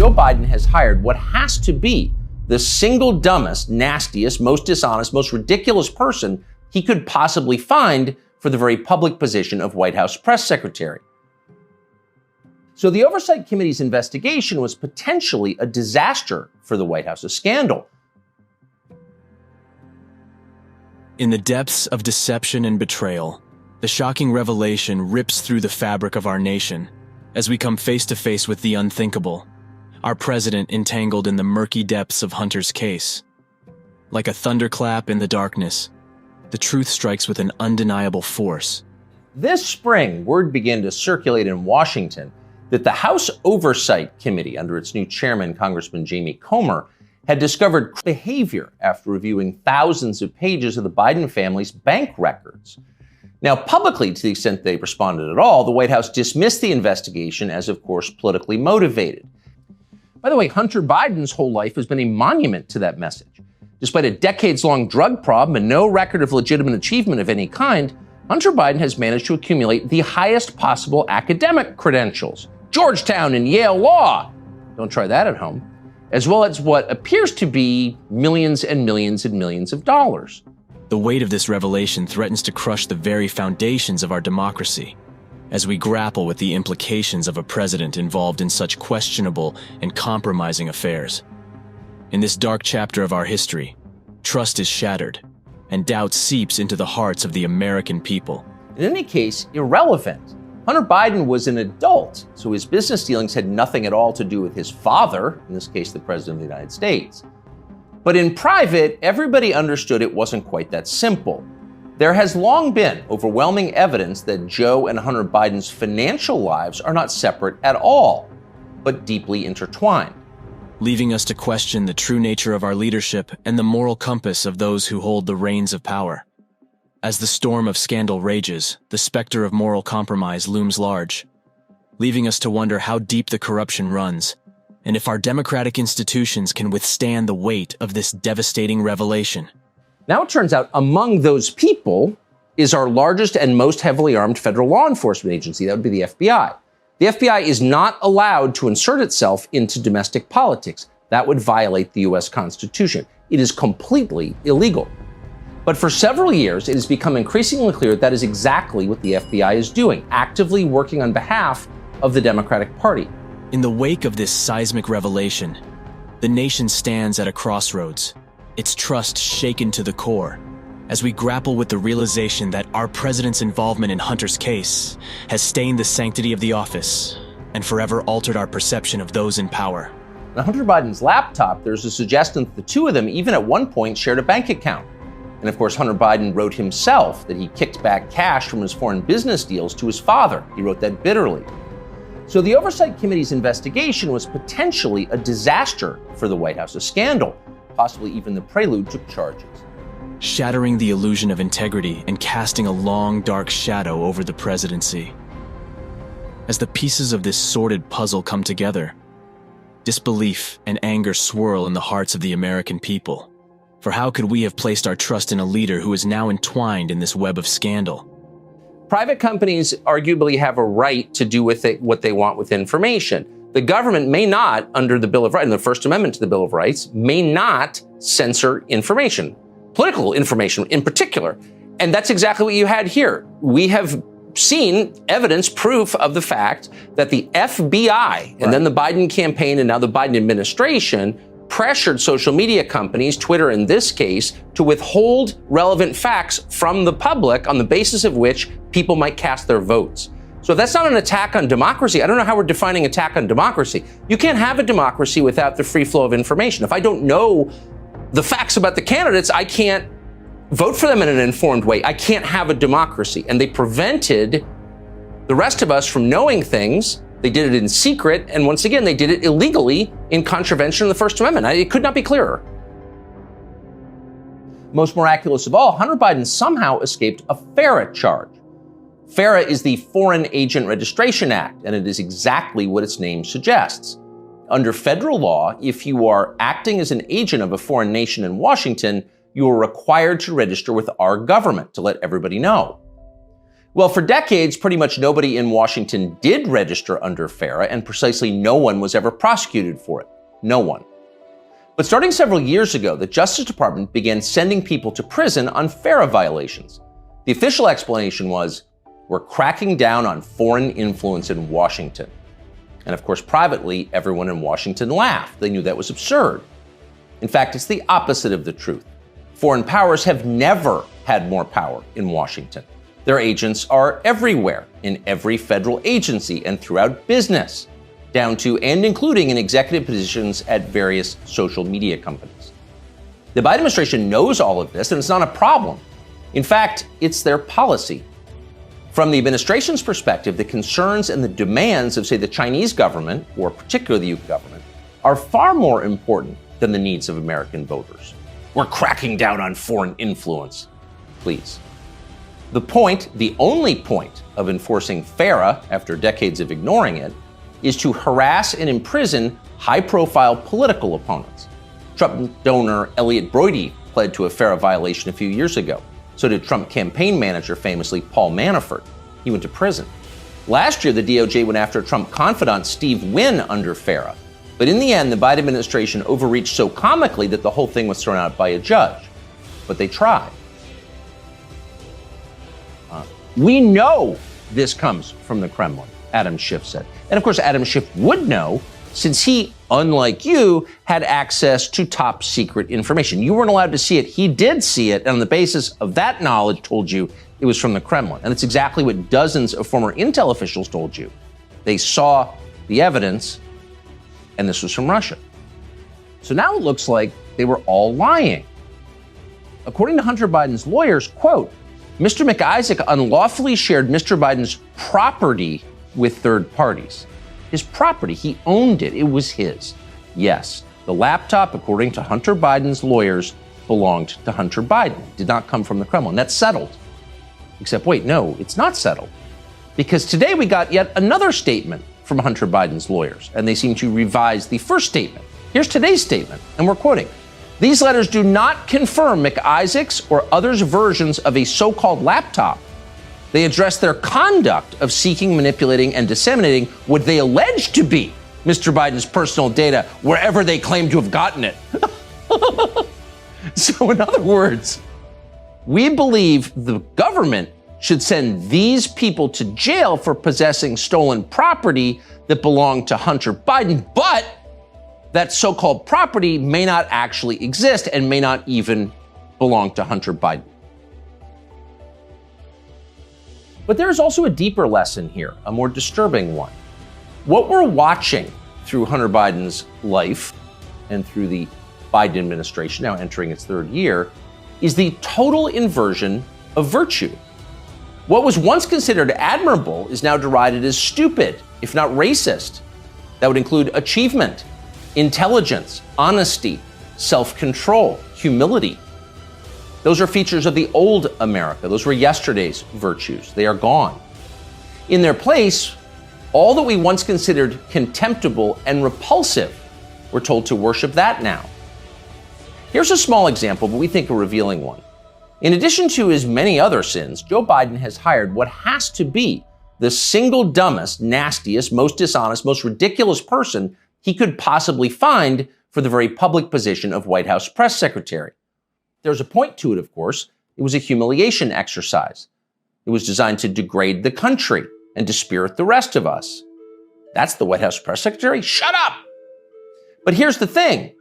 Joe Biden has hired what has to be the single dumbest, nastiest, most dishonest, most ridiculous person he could possibly find for the very public position of White House press secretary. So the Oversight Committee's investigation was potentially a disaster for the White House, a scandal. In the depths of deception and betrayal, the shocking revelation rips through the fabric of our nation as we come face to face with the unthinkable, our president entangled in the murky depths of Hunter's case. Like a thunderclap in the darkness, the truth strikes with an undeniable force. This spring, word began to circulate in Washington that the House Oversight Committee, under its new chairman, Congressman Jamie Comer, had discovered behavior after reviewing thousands of pages of the Biden family's bank records. Now, publicly, to the extent they responded at all, the White House dismissed the investigation as, of course, politically motivated. By the way, Hunter Biden's whole life has been a monument to that message. Despite a decades-long drug problem and no record of legitimate achievement of any kind, Hunter Biden has managed to accumulate the highest possible academic credentials. Georgetown and Yale Law. Don't try that at home. As well as what appears to be millions and millions and millions of dollars. The weight of this revelation threatens to crush the very foundations of our democracy as we grapple with the implications of a president involved in such questionable and compromising affairs. In this dark chapter of our history, trust is shattered, and doubt seeps into the hearts of the American people. In any case, irrelevant. Hunter Biden was an adult, so his business dealings had nothing at all to do with his father, in this case, the President of the United States. But in private, everybody understood it wasn't quite that simple. There has long been overwhelming evidence that Joe and Hunter Biden's financial lives are not separate at all, but deeply intertwined. Leaving us to question the true nature of our leadership and the moral compass of those who hold the reins of power. As the storm of scandal rages, the specter of moral compromise looms large, leaving us to wonder how deep the corruption runs, and if our democratic institutions can withstand the weight of this devastating revelation. Now it turns out among those people is our largest and most heavily armed federal law enforcement agency. That would be the FBI. The FBI is not allowed to insert itself into domestic politics. That would violate the U.S. Constitution. It is completely illegal. But for several years, it has become increasingly clear that is exactly what the FBI is doing, actively working on behalf of the Democratic Party. In the wake of this seismic revelation, the nation stands at a crossroads, its trust shaken to the core, as we grapple with the realization that our president's involvement in Hunter's case has stained the sanctity of the office and forever altered our perception of those in power. On Hunter Biden's laptop, there's a suggestion that the two of them even at one point shared a bank account. And of course, Hunter Biden wrote himself that he kicked back cash from his foreign business deals to his father. He wrote that bitterly. So the Oversight Committee's investigation was potentially a disaster for the White House, a scandal, possibly even the prelude to charges. Shattering the illusion of integrity and casting a long, dark shadow over the presidency. As the pieces of this sordid puzzle come together, disbelief and anger swirl in the hearts of the American people. For how could we have placed our trust in a leader who is now entwined in this web of scandal? Private companies arguably have a right to do with it what they want with information. The government may not, under the Bill of Rights, in the First Amendment to the Bill of Rights, may not censor information, political information in particular. And that's exactly what you had here. We have seen evidence, proof of the fact that the FBI and then the Biden campaign and now the Biden administration pressured social media companies, Twitter in this case, to withhold relevant facts from the public on the basis of which people might cast their votes. So if that's not an attack on democracy, I don't know how we're defining attack on democracy. You can't have a democracy without the free flow of information. If I don't know the facts about the candidates, I can't vote for them in an informed way. I can't have a democracy. And they prevented the rest of us from knowing things. They did it in secret, and once again, they did it illegally in contravention of the First Amendment. It could not be clearer. Most miraculous of all, Hunter Biden somehow escaped a FARA charge. FARA is the Foreign Agent Registration Act, and it is exactly what its name suggests. Under federal law, if you are acting as an agent of a foreign nation in Washington, you are required to register with our government to let everybody know. Well, for decades, pretty much nobody in Washington did register under FARA, and precisely no one was ever prosecuted for it. No one. But starting several years ago, the Justice Department began sending people to prison on FARA violations. The official explanation was, we're cracking down on foreign influence in Washington. And of course, privately, everyone in Washington laughed. They knew that was absurd. In fact, it's the opposite of the truth. Foreign powers have never had more power in Washington. Their agents are everywhere, in every federal agency and throughout business, down to and including in executive positions at various social media companies. The Biden administration knows all of this, and it's not a problem. In fact, it's their policy. From the administration's perspective, the concerns and the demands of, say, the Chinese government, or particularly the UK government, are far more important than the needs of American voters. We're cracking down on foreign influence. Please. The point, the only point of enforcing FARA after decades of ignoring it, is to harass and imprison high-profile political opponents. Trump donor Elliot Broidy pled to a FARA violation a few years ago. So did Trump campaign manager, famously Paul Manafort. He went to prison. Last year, the DOJ went after Trump confidant Steve Wynn under FARA. But in the end, the Biden administration overreached so comically that the whole thing was thrown out by a judge. But they tried. We know this comes from the Kremlin, Adam Schiff said. And of course, Adam Schiff would know, since he, unlike you, had access to top secret information. You weren't allowed to see it. He did see it, and on the basis of that knowledge told you it was from the Kremlin. And it's exactly what dozens of former intel officials told you. They saw the evidence, and this was from Russia. So now it looks like they were all lying. According to Hunter Biden's lawyers, quote, Mr. McIsaac unlawfully shared Mr. Biden's property with third parties. His property, he owned it, it was his. Yes, the laptop, according to Hunter Biden's lawyers, belonged to Hunter Biden. It did not come from the Kremlin. That's settled. Except, wait, no, it's not settled. Because today we got yet another statement from Hunter Biden's lawyers, and they seem to revise the first statement. Here's today's statement, and we're quoting. These letters do not confirm McIsaac's or others' versions of a so-called laptop. They address their conduct of seeking, manipulating, and disseminating what they allege to be Mr. Biden's personal data wherever they claim to have gotten it. So in other words, we believe the government should send these people to jail for possessing stolen property that belonged to Hunter Biden, but that so-called property may not actually exist and may not even belong to Hunter Biden. But there's also a deeper lesson here, a more disturbing one. What we're watching through Hunter Biden's life and through the Biden administration, now entering its third year, is the total inversion of virtue. What was once considered admirable is now derided as stupid, if not racist. That would include achievement, intelligence, honesty, self-control, humility. Those are features of the old America. Those were yesterday's virtues. They are gone. In their place, all that we once considered contemptible and repulsive, we're told to worship that now. Here's a small example, but we think a revealing one. In addition to his many other sins, Joe Biden has hired what has to be the single dumbest, nastiest, most dishonest, most ridiculous person he could possibly find for the very public position of White House press secretary. There's a point to it, of course. It was a humiliation exercise. It was designed to degrade the country and dispirit the rest of us. That's the White House press secretary? Shut up! But here's the thing.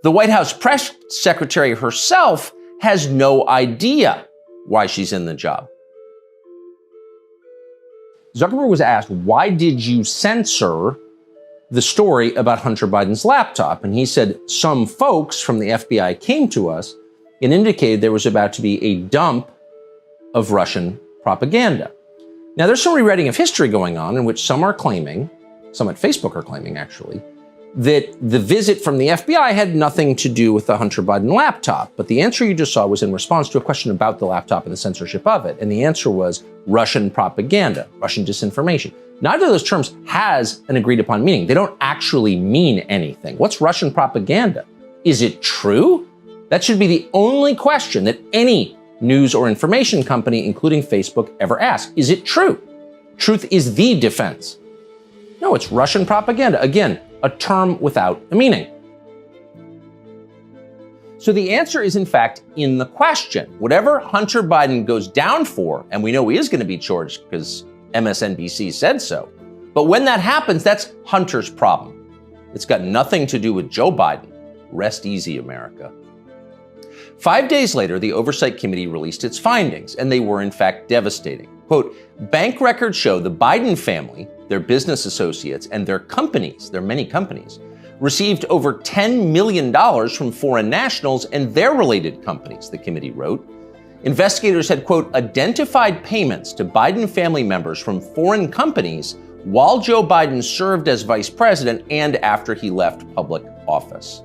The White House press secretary herself has no idea why she's in the job. Zuckerberg was asked, why did you censor the story about Hunter Biden's laptop? And he said, some folks from the FBI came to us and indicated there was about to be a dump of Russian propaganda. Now, there's some rewriting of history going on in which some are claiming, some at Facebook are claiming actually, that the visit from the FBI had nothing to do with the Hunter Biden laptop. But the answer you just saw was in response to a question about the laptop and the censorship of it. And the answer was Russian propaganda, Russian disinformation. Neither of those terms has an agreed upon meaning. They don't actually mean anything. What's Russian propaganda? Is it true? That should be the only question that any news or information company, including Facebook, ever asked. Is it true? Truth is the defense. No, it's Russian propaganda. Again, a term without a meaning. So the answer is, in fact, in the question. Whatever Hunter Biden goes down for, and we know he is going to be charged because MSNBC said so, but when that happens, that's Hunter's problem. It's got nothing to do with Joe Biden. Rest easy, America. 5 days later, the Oversight Committee released its findings, and they were, in fact, devastating. Quote, bank records show the Biden family, their business associates, and their companies, their many companies, received over $10 million from foreign nationals and their related companies, the committee wrote. Investigators had, quote, identified payments to Biden family members from foreign companies while Joe Biden served as vice president and after he left public office.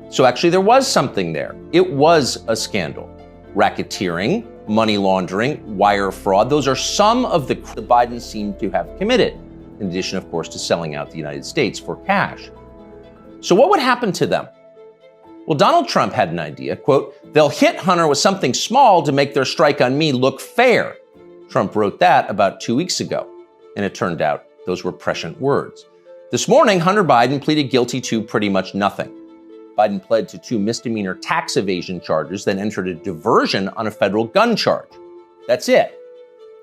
So actually there was something there. It was a scandal. Racketeering, money laundering, wire fraud, those are some of the Biden seemed to have committed, in addition, of course, to selling out the United States for cash. So what would happen to them? Well, Donald Trump had an idea, quote, they'll hit Hunter with something small to make their strike on me look fair. Trump wrote that about 2 weeks ago, and it turned out those were prescient words. This morning, Hunter Biden pleaded guilty to pretty much nothing. Biden pled to 2 misdemeanor tax evasion charges, then entered a diversion on a federal gun charge. That's it.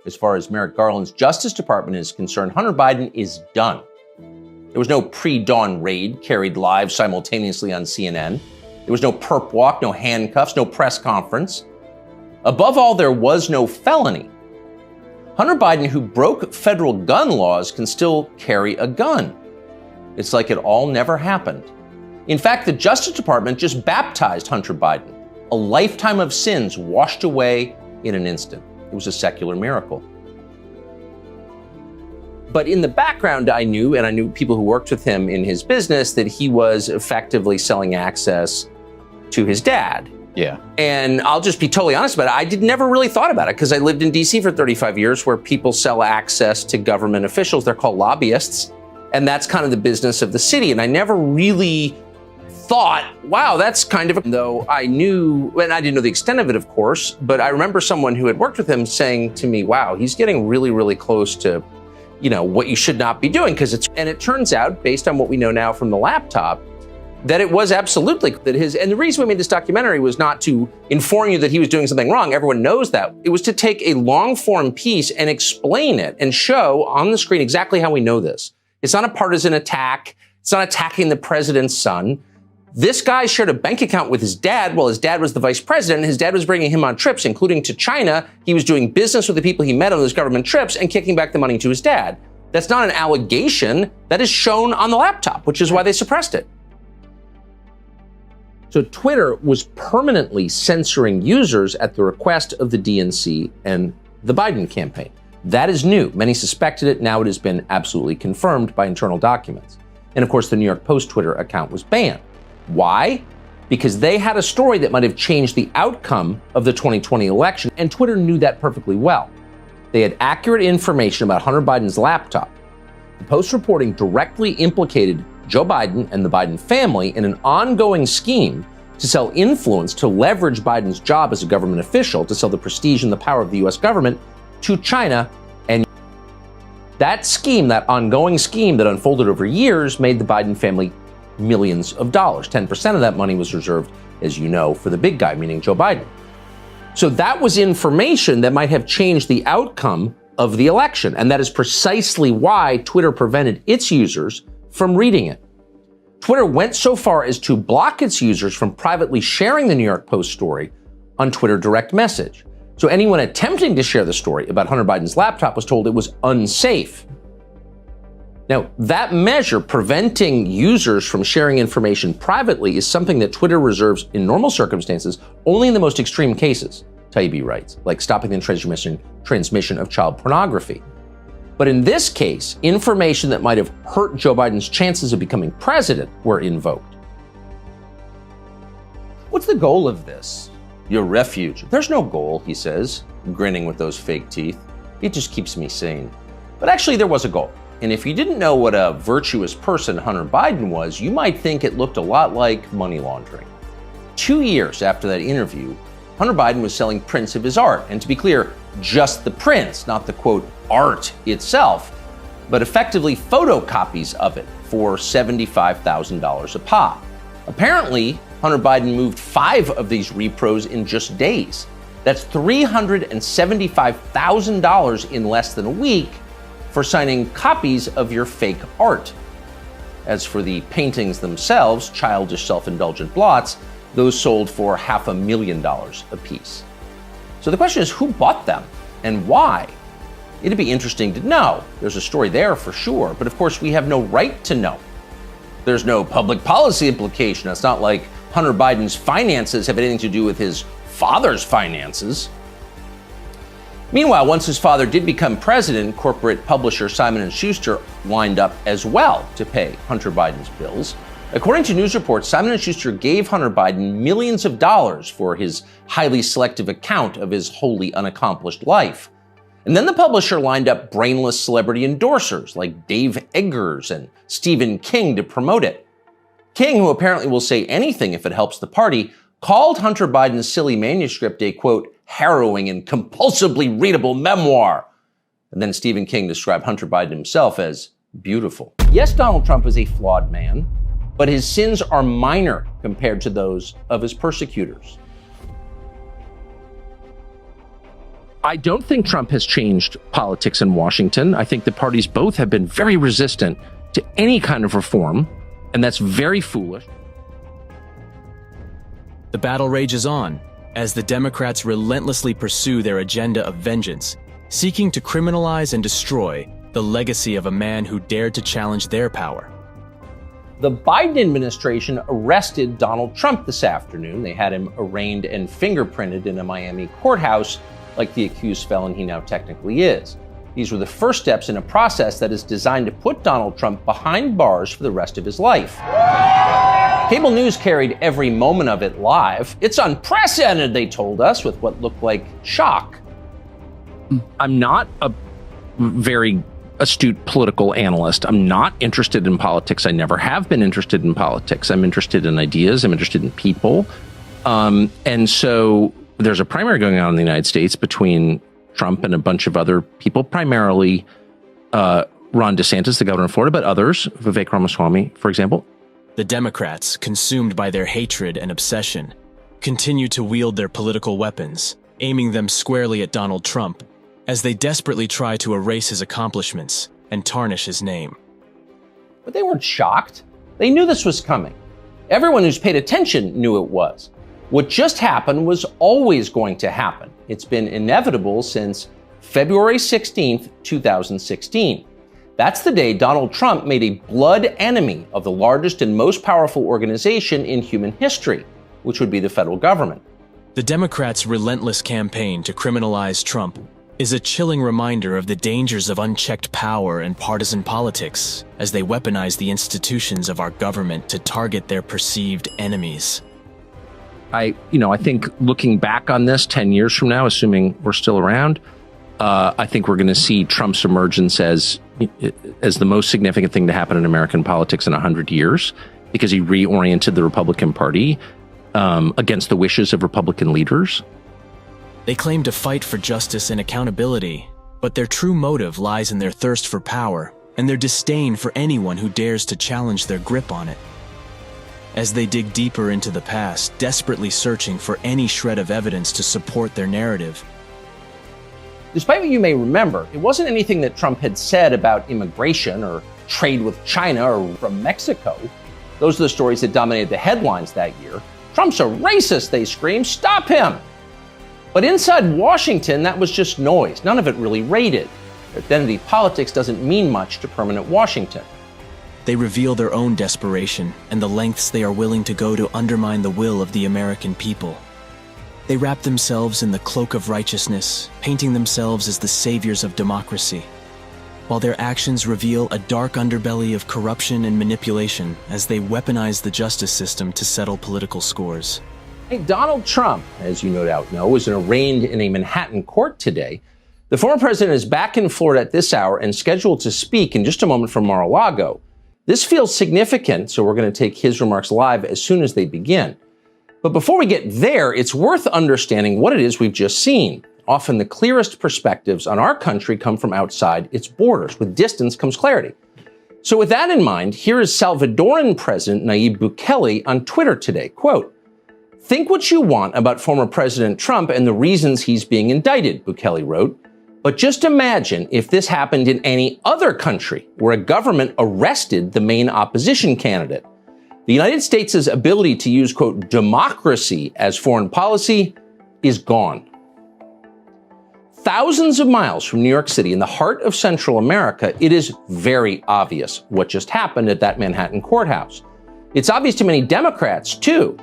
As far as Merrick Garland's Justice Department is concerned, Hunter Biden is done. There was no pre-dawn raid carried live simultaneously on CNN. There was no perp walk, no handcuffs, no press conference. Above all, there was no felony. Hunter Biden, who broke federal gun laws, can still carry a gun. It's like it all never happened. In fact, the Justice Department just baptized Hunter Biden. A lifetime of sins washed away in an instant. It was a secular miracle. But in the background, I knew people who worked with him in his business, that he was effectively selling access to his dad. Yeah. And I'll just be totally honest about it. I never really thought about it because I lived in DC for 35 years where people sell access to government officials. They're called lobbyists. And that's kind of the business of the city. And I never really thought, wow, that's kind of, though I knew, and I didn't know the extent of it, of course, but I remember someone who had worked with him saying to me, wow, he's getting really, really close to, what you should not be doing. And it turns out, based on what we know now from the laptop, that it was absolutely that and the reason we made this documentary was not to inform you that he was doing something wrong. Everyone knows that. It was to take a long form piece and explain it and show on the screen exactly how we know this. It's not a partisan attack. It's not attacking the president's son. This guy shared a bank account with his dad while his dad was the vice president. His dad was bringing him on trips, including to China. He was doing business with the people he met on those government trips and kicking back the money to his dad. That's not an allegation. That is shown on the laptop, which is why they suppressed it. So Twitter was permanently censoring users at the request of the DNC and the Biden campaign. That is new. Many suspected it. Now it has been absolutely confirmed by internal documents. And of course, the New York Post Twitter account was banned. Why? Because they had a story that might have changed the outcome of the 2020 election, and Twitter knew that perfectly well. They had accurate information about Hunter Biden's laptop. The Post reporting directly implicated Joe Biden and the Biden family in an ongoing scheme to sell influence to leverage Biden's job as a government official, to sell the prestige and the power of the U.S. government to China. And that scheme, that ongoing scheme that unfolded over years, made the Biden family millions of dollars. 10% of that money was reserved, as you know, for the big guy, meaning Joe Biden. So that was information that might have changed the outcome of the election. And that is precisely why Twitter prevented its users from reading it. Twitter went so far as to block its users from privately sharing the New York Post story on Twitter direct message. So anyone attempting to share the story about Hunter Biden's laptop was told it was unsafe. Now, that measure, preventing users from sharing information privately, is something that Twitter reserves in normal circumstances only in the most extreme cases, Taibbi writes, like stopping the transmission of child pornography. But in this case, information that might have hurt Joe Biden's chances of becoming president were invoked. What's the goal of this? Your refuge. There's no goal, he says, grinning with those fake teeth. It just keeps me sane. But actually, there was a goal. And if you didn't know what a virtuous person Hunter Biden was, you might think it looked a lot like money laundering. 2 years after that interview, Hunter Biden was selling prints of his art. And to be clear, just the prints, not the quote, art itself, but effectively photocopies of it for $75,000 a pop. Apparently, Hunter Biden moved 5 of these repros in just days. That's $375,000 in less than a week for signing copies of your fake art. As for the paintings themselves, childish self-indulgent blots, those sold for $500,000 apiece. So the question is, who bought them and why? It'd be interesting to know. There's a story there for sure, but of course we have no right to know. There's no public policy implication. It's not like Hunter Biden's finances have anything to do with his father's finances. Meanwhile, once his father did become president, corporate publisher Simon & Schuster lined up as well to pay Hunter Biden's bills. According to news reports, Simon & Schuster gave Hunter Biden millions of dollars for his highly selective account of his wholly unaccomplished life. And then the publisher lined up brainless celebrity endorsers like Dave Eggers and Stephen King to promote it. King, who apparently will say anything if it helps the party, called Hunter Biden's silly manuscript a, quote, harrowing and compulsively readable memoir. And then Stephen King described Hunter Biden himself as beautiful. Yes, Donald Trump is a flawed man, but his sins are minor compared to those of his persecutors. I don't think Trump has changed politics in Washington. I think the parties both have been very resistant to any kind of reform, and that's very foolish. The battle rages on as the Democrats relentlessly pursue their agenda of vengeance, seeking to criminalize and destroy the legacy of a man who dared to challenge their power. The Biden administration arrested Donald Trump this afternoon. They had him arraigned and fingerprinted in a Miami courthouse like the accused felon he now technically is. These were the first steps in a process that is designed to put Donald Trump behind bars for the rest of his life. Cable news carried every moment of it live. It's unprecedented, they told us, with what looked like shock. I'm not a very astute political analyst. I'm not interested in politics. I never have been interested in politics. I'm interested in ideas. I'm interested in people. And so there's a primary going on in the United States between Trump and a bunch of other people, primarily Ron DeSantis, the governor of Florida, but others, Vivek Ramaswamy, for example. The Democrats, consumed by their hatred and obsession, continue to wield their political weapons, aiming them squarely at Donald Trump, as they desperately try to erase his accomplishments and tarnish his name. But they weren't shocked. They knew this was coming. Everyone who's paid attention knew it was. What just happened was always going to happen. It's been inevitable since February 16th, 2016. That's the day Donald Trump made a blood enemy of the largest and most powerful organization in human history, which would be the federal government. The Democrats' relentless campaign to criminalize Trump is a chilling reminder of the dangers of unchecked power and partisan politics as they weaponize the institutions of our government to target their perceived enemies. I think looking back on this 10 years from now, assuming we're still around, I think we're going to see Trump's emergence as the most significant thing to happen in American politics in 100 years, because he reoriented the Republican Party against the wishes of Republican leaders. They claim to fight for justice and accountability, but their true motive lies in their thirst for power and their disdain for anyone who dares to challenge their grip on it. As they dig deeper into the past, desperately searching for any shred of evidence to support their narrative. Despite what you may remember, it wasn't anything that Trump had said about immigration or trade with China or from Mexico. Those are the stories that dominated the headlines that year. Trump's a racist, they screamed. Stop him! But inside Washington, that was just noise. None of it really rated. Identity politics doesn't mean much to permanent Washington. They reveal their own desperation and the lengths they are willing to go to undermine the will of the American people. They wrap themselves in the cloak of righteousness, painting themselves as the saviors of democracy, while their actions reveal a dark underbelly of corruption and manipulation as they weaponize the justice system to settle political scores. Hey, Donald Trump, as you no doubt know, was arraigned in a Manhattan court today. The former president is back in Florida at this hour and scheduled to speak in just a moment from Mar-a-Lago. This feels significant, so we're going to take his remarks live as soon as they begin. But before we get there, it's worth understanding what it is we've just seen. Often the clearest perspectives on our country come from outside its borders. With distance comes clarity. So with that in mind, here is Salvadoran President Nayib Bukele on Twitter today. Quote, "Think what you want about former President Trump and the reasons he's being indicted," Bukele wrote. "But just imagine if this happened in any other country where a government arrested the main opposition candidate. The United States' ability to use, quote, democracy as foreign policy is gone." Thousands of miles from New York City, in the heart of Central America, it is very obvious what just happened at that Manhattan courthouse. It's obvious to many Democrats, too.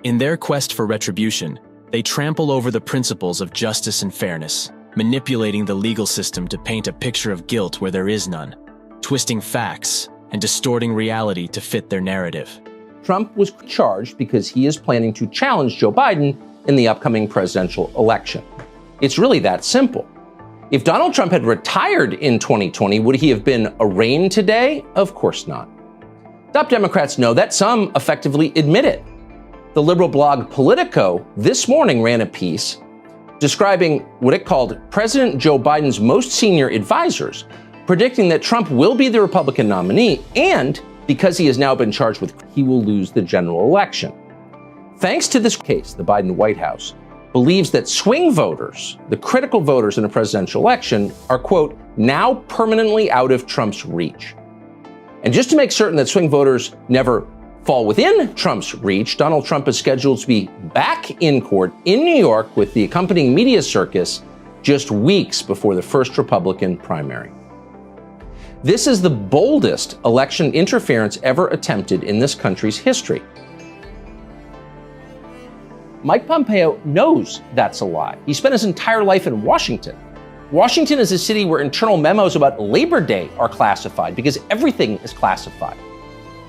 In their quest for retribution, they trample over the principles of justice and fairness, manipulating the legal system to paint a picture of guilt where there is none, twisting facts and distorting reality to fit their narrative. Trump was charged because he is planning to challenge Joe Biden in the upcoming presidential election. It's really that simple. If Donald Trump had retired in 2020, would he have been arraigned today? Of course not. Top Democrats know that. Some effectively admit it. The liberal blog Politico this morning ran a piece describing what it called President Joe Biden's most senior advisors, predicting that Trump will be the Republican nominee, and because he has now been charged with, he will lose the general election. Thanks to this case, the Biden White House believes that swing voters, the critical voters in a presidential election, are, quote, now permanently out of Trump's reach. And just to make certain that swing voters never fall within Trump's reach, Donald Trump is scheduled to be back in court in New York with the accompanying media circus just weeks before the first Republican primary. This is the boldest election interference ever attempted in this country's history. Mike Pompeo knows that's a lie. He spent his entire life in Washington. Washington is a city where internal memos about Labor Day are classified because everything is classified.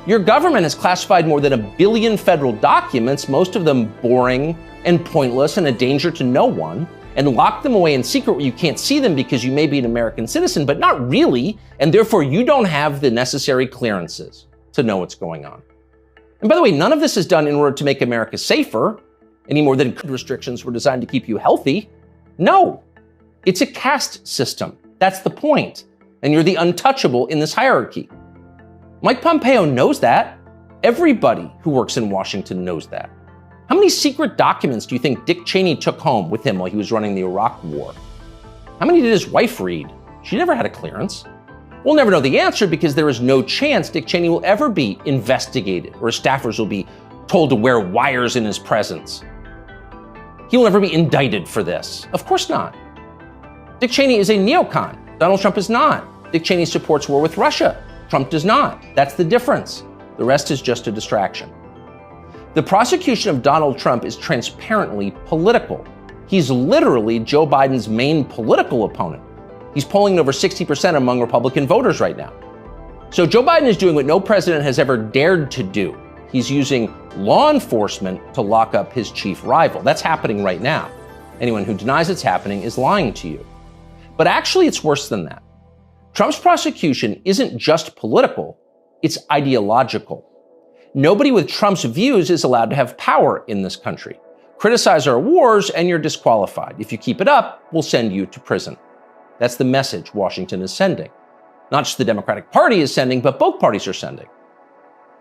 Your government has classified more than 1 billion federal documents, most of them boring and pointless and a danger to no one, and locked them away in secret where you can't see them because you may be an American citizen, but not really, and therefore you don't have the necessary clearances to know what's going on. And by the way, none of this is done in order to make America safer, any more than restrictions were designed to keep you healthy. No, it's a caste system. That's the point. And you're the untouchable in this hierarchy. Mike Pompeo knows that. Everybody who works in Washington knows that. How many secret documents do you think Dick Cheney took home with him while he was running the Iraq War? How many did his wife read? She never had a clearance. We'll never know the answer because there is no chance Dick Cheney will ever be investigated or his staffers will be told to wear wires in his presence. He will never be indicted for this. Of course not. Dick Cheney is a neocon. Donald Trump is not. Dick Cheney supports war with Russia. Trump does not. That's the difference. The rest is just a distraction. The prosecution of Donald Trump is transparently political. He's literally Joe Biden's main political opponent. He's polling over 60% among Republican voters right now. So Joe Biden is doing what no president has ever dared to do. He's using law enforcement to lock up his chief rival. That's happening right now. Anyone who denies it's happening is lying to you. But actually, it's worse than that. Trump's prosecution isn't just political, it's ideological. Nobody with Trump's views is allowed to have power in this country. Criticize our wars and you're disqualified. If you keep it up, we'll send you to prison. That's the message Washington is sending. Not just the Democratic Party is sending, but both parties are sending.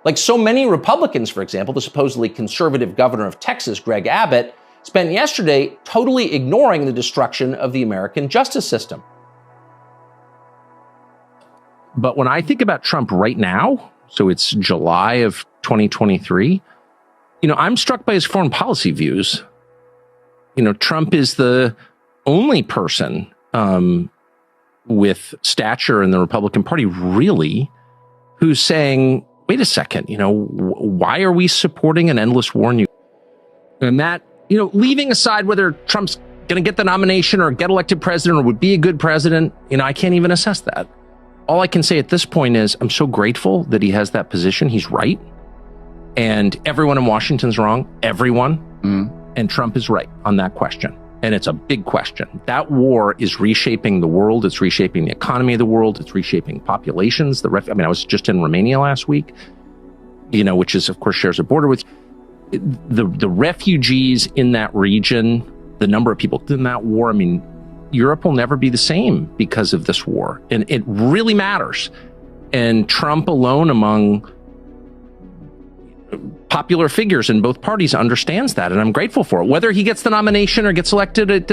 Like so many Republicans, for example, the supposedly conservative governor of Texas, Greg Abbott, spent yesterday totally ignoring the destruction of the American justice system. But when I think about Trump right now, so it's July of 2023, I'm struck by his foreign policy views. Trump is the only person with stature in the Republican Party, really, who's saying, wait a second, why are we supporting an endless war in Ukraine? And that, leaving aside whether Trump's going to get the nomination or get elected president or would be a good president, I can't even assess that. All I can say at this point is I'm so grateful that he has that position. He's right. And everyone in Washington's wrong. Everyone. And Trump is right on that question. And it's a big question. That war is reshaping the world. It's reshaping the economy of the world. It's reshaping populations. I was just in Romania last week, which is, of course, shares a border with. the refugees in that region, the number of people in that war, I mean, Europe will never be the same because of this war. And it really matters. And Trump alone among popular figures in both parties understands that, and I'm grateful for it. Whether he gets the nomination or gets elected,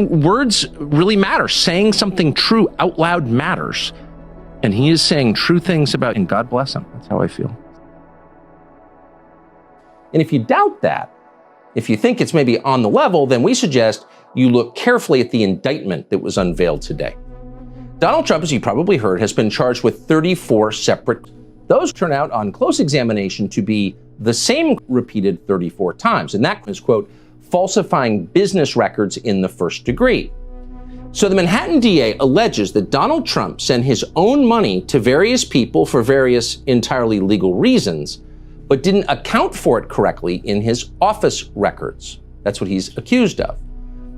words really matter. Saying something true out loud matters. And he is saying true things about, and God bless him. That's how I feel. And if you doubt that, if you think it's maybe on the level, then we suggest you look carefully at the indictment that was unveiled today. Donald Trump, as you probably heard, has been charged with 34 separate. Those turn out on close examination to be the same repeated 34 times. And that is, quote, falsifying business records in the first degree. So the Manhattan DA alleges that Donald Trump sent his own money to various people for various entirely legal reasons, but didn't account for it correctly in his office records. That's what he's accused of.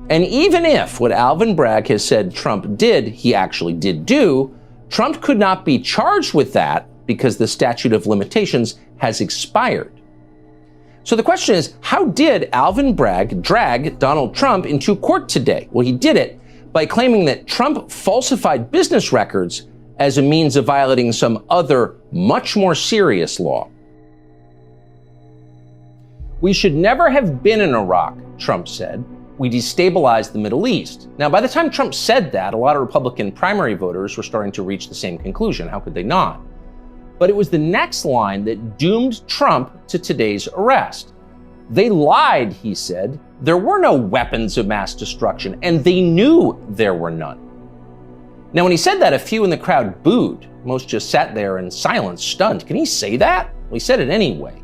And even if what Alvin Bragg has said Trump did, he actually did do, Trump could not be charged with that because the statute of limitations has expired. So the question is, how did Alvin Bragg drag Donald Trump into court today? Well, he did it by claiming that Trump falsified business records as a means of violating some other, much more serious law. We should never have been in Iraq, Trump said. We destabilized the Middle East. Now, by the time Trump said that, a lot of Republican primary voters were starting to reach the same conclusion. How could they not? But it was the next line that doomed Trump to today's arrest. They lied, he said. There were no weapons of mass destruction, and they knew there were none. Now, when he said that, a few in the crowd booed. Most just sat there in silence, stunned. Can he say that? Well, he said it anyway.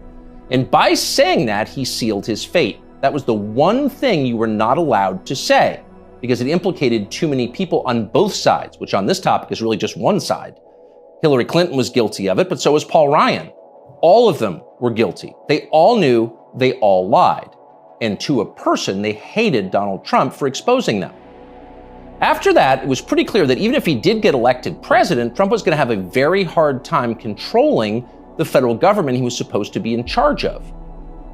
And by saying that, he sealed his fate. That was the one thing you were not allowed to say, because it implicated too many people on both sides, which on this topic is really just one side. Hillary Clinton was guilty of it, but so was Paul Ryan. All of them were guilty. They all knew, they all lied. And to a person, they hated Donald Trump for exposing them. After that, it was pretty clear that even if he did get elected president, Trump was going to have a very hard time controlling the federal government he was supposed to be in charge of.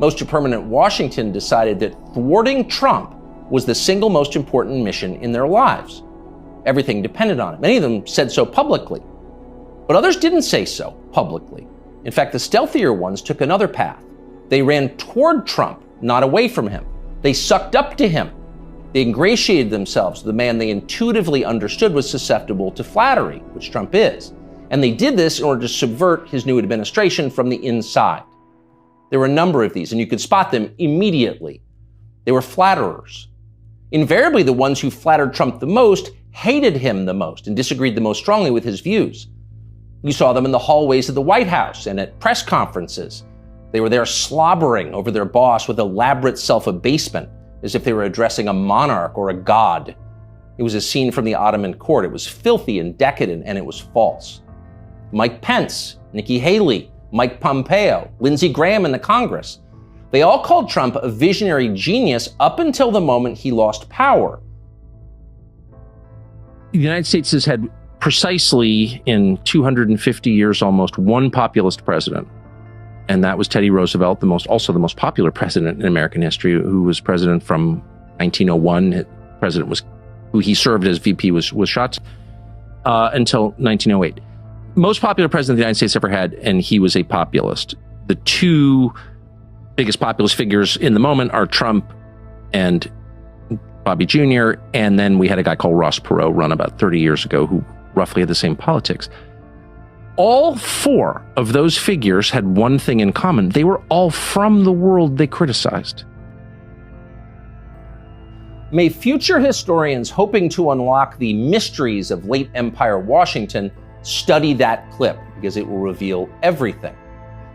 Most of permanent Washington decided that thwarting Trump was the single most important mission in their lives. Everything depended on it. Many of them said so publicly, but others didn't say so publicly. In fact, the stealthier ones took another path. They ran toward Trump, not away from him. They sucked up to him. They ingratiated themselves to the man they intuitively understood was susceptible to flattery, which Trump is. And they did this in order to subvert his new administration from the inside. There were a number of these, and you could spot them immediately. They were flatterers. Invariably, the ones who flattered Trump the most hated him the most and disagreed the most strongly with his views. You saw them in the hallways of the White House and at press conferences. They were there slobbering over their boss with elaborate self-abasement, as if they were addressing a monarch or a god. It was a scene from the Ottoman court. It was filthy and decadent, and it was false. Mike Pence, Nikki Haley, Mike Pompeo, Lindsey Graham in the Congress. They all called Trump a visionary genius up until the moment he lost power. The United States has had precisely in 250 years almost one populist president. And that was Teddy Roosevelt, also the most popular president in American history, who was president from 1901. President who he served as VP was shot until 1908. Most popular president the United States ever had, and he was a populist. The two biggest populist figures in the moment are Trump and Bobby Jr., and then we had a guy called Ross Perot run about 30 years ago who roughly had the same politics. All four of those figures had one thing in common. They were all from the world they criticized. May future historians hoping to unlock the mysteries of late Empire Washington study that clip, because it will reveal everything.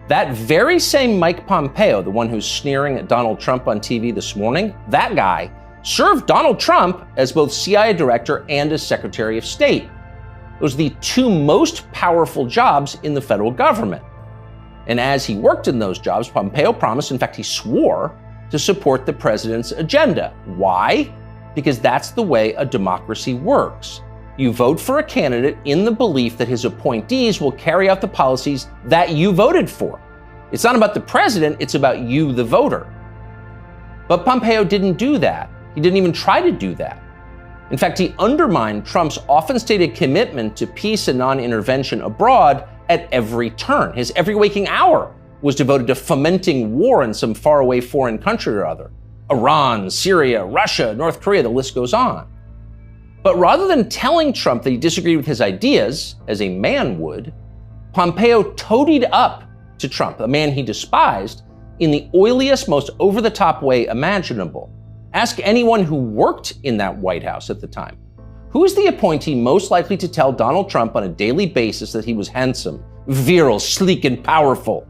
That very same Mike Pompeo, the one who's sneering at Donald Trump on TV this morning, that guy served Donald Trump as both CIA director and as Secretary of State. Those are the two most powerful jobs in the federal government. And as he worked in those jobs, Pompeo promised, in fact, he swore, to support the president's agenda. Why? Because that's the way a democracy works. You vote for a candidate in the belief that his appointees will carry out the policies that you voted for. It's not about the president, it's about you, the voter. But Pompeo didn't do that. He didn't even try to do that. In fact, he undermined Trump's often stated commitment to peace and non-intervention abroad at every turn. His every waking hour was devoted to fomenting war in some faraway foreign country or other. Iran, Syria, Russia, North Korea, the list goes on. But rather than telling Trump that he disagreed with his ideas, as a man would, Pompeo toadied up to Trump, a man he despised, in the oiliest, most over-the-top way imaginable. Ask anyone who worked in that White House at the time. Who is the appointee most likely to tell Donald Trump on a daily basis that he was handsome, virile, sleek, and powerful?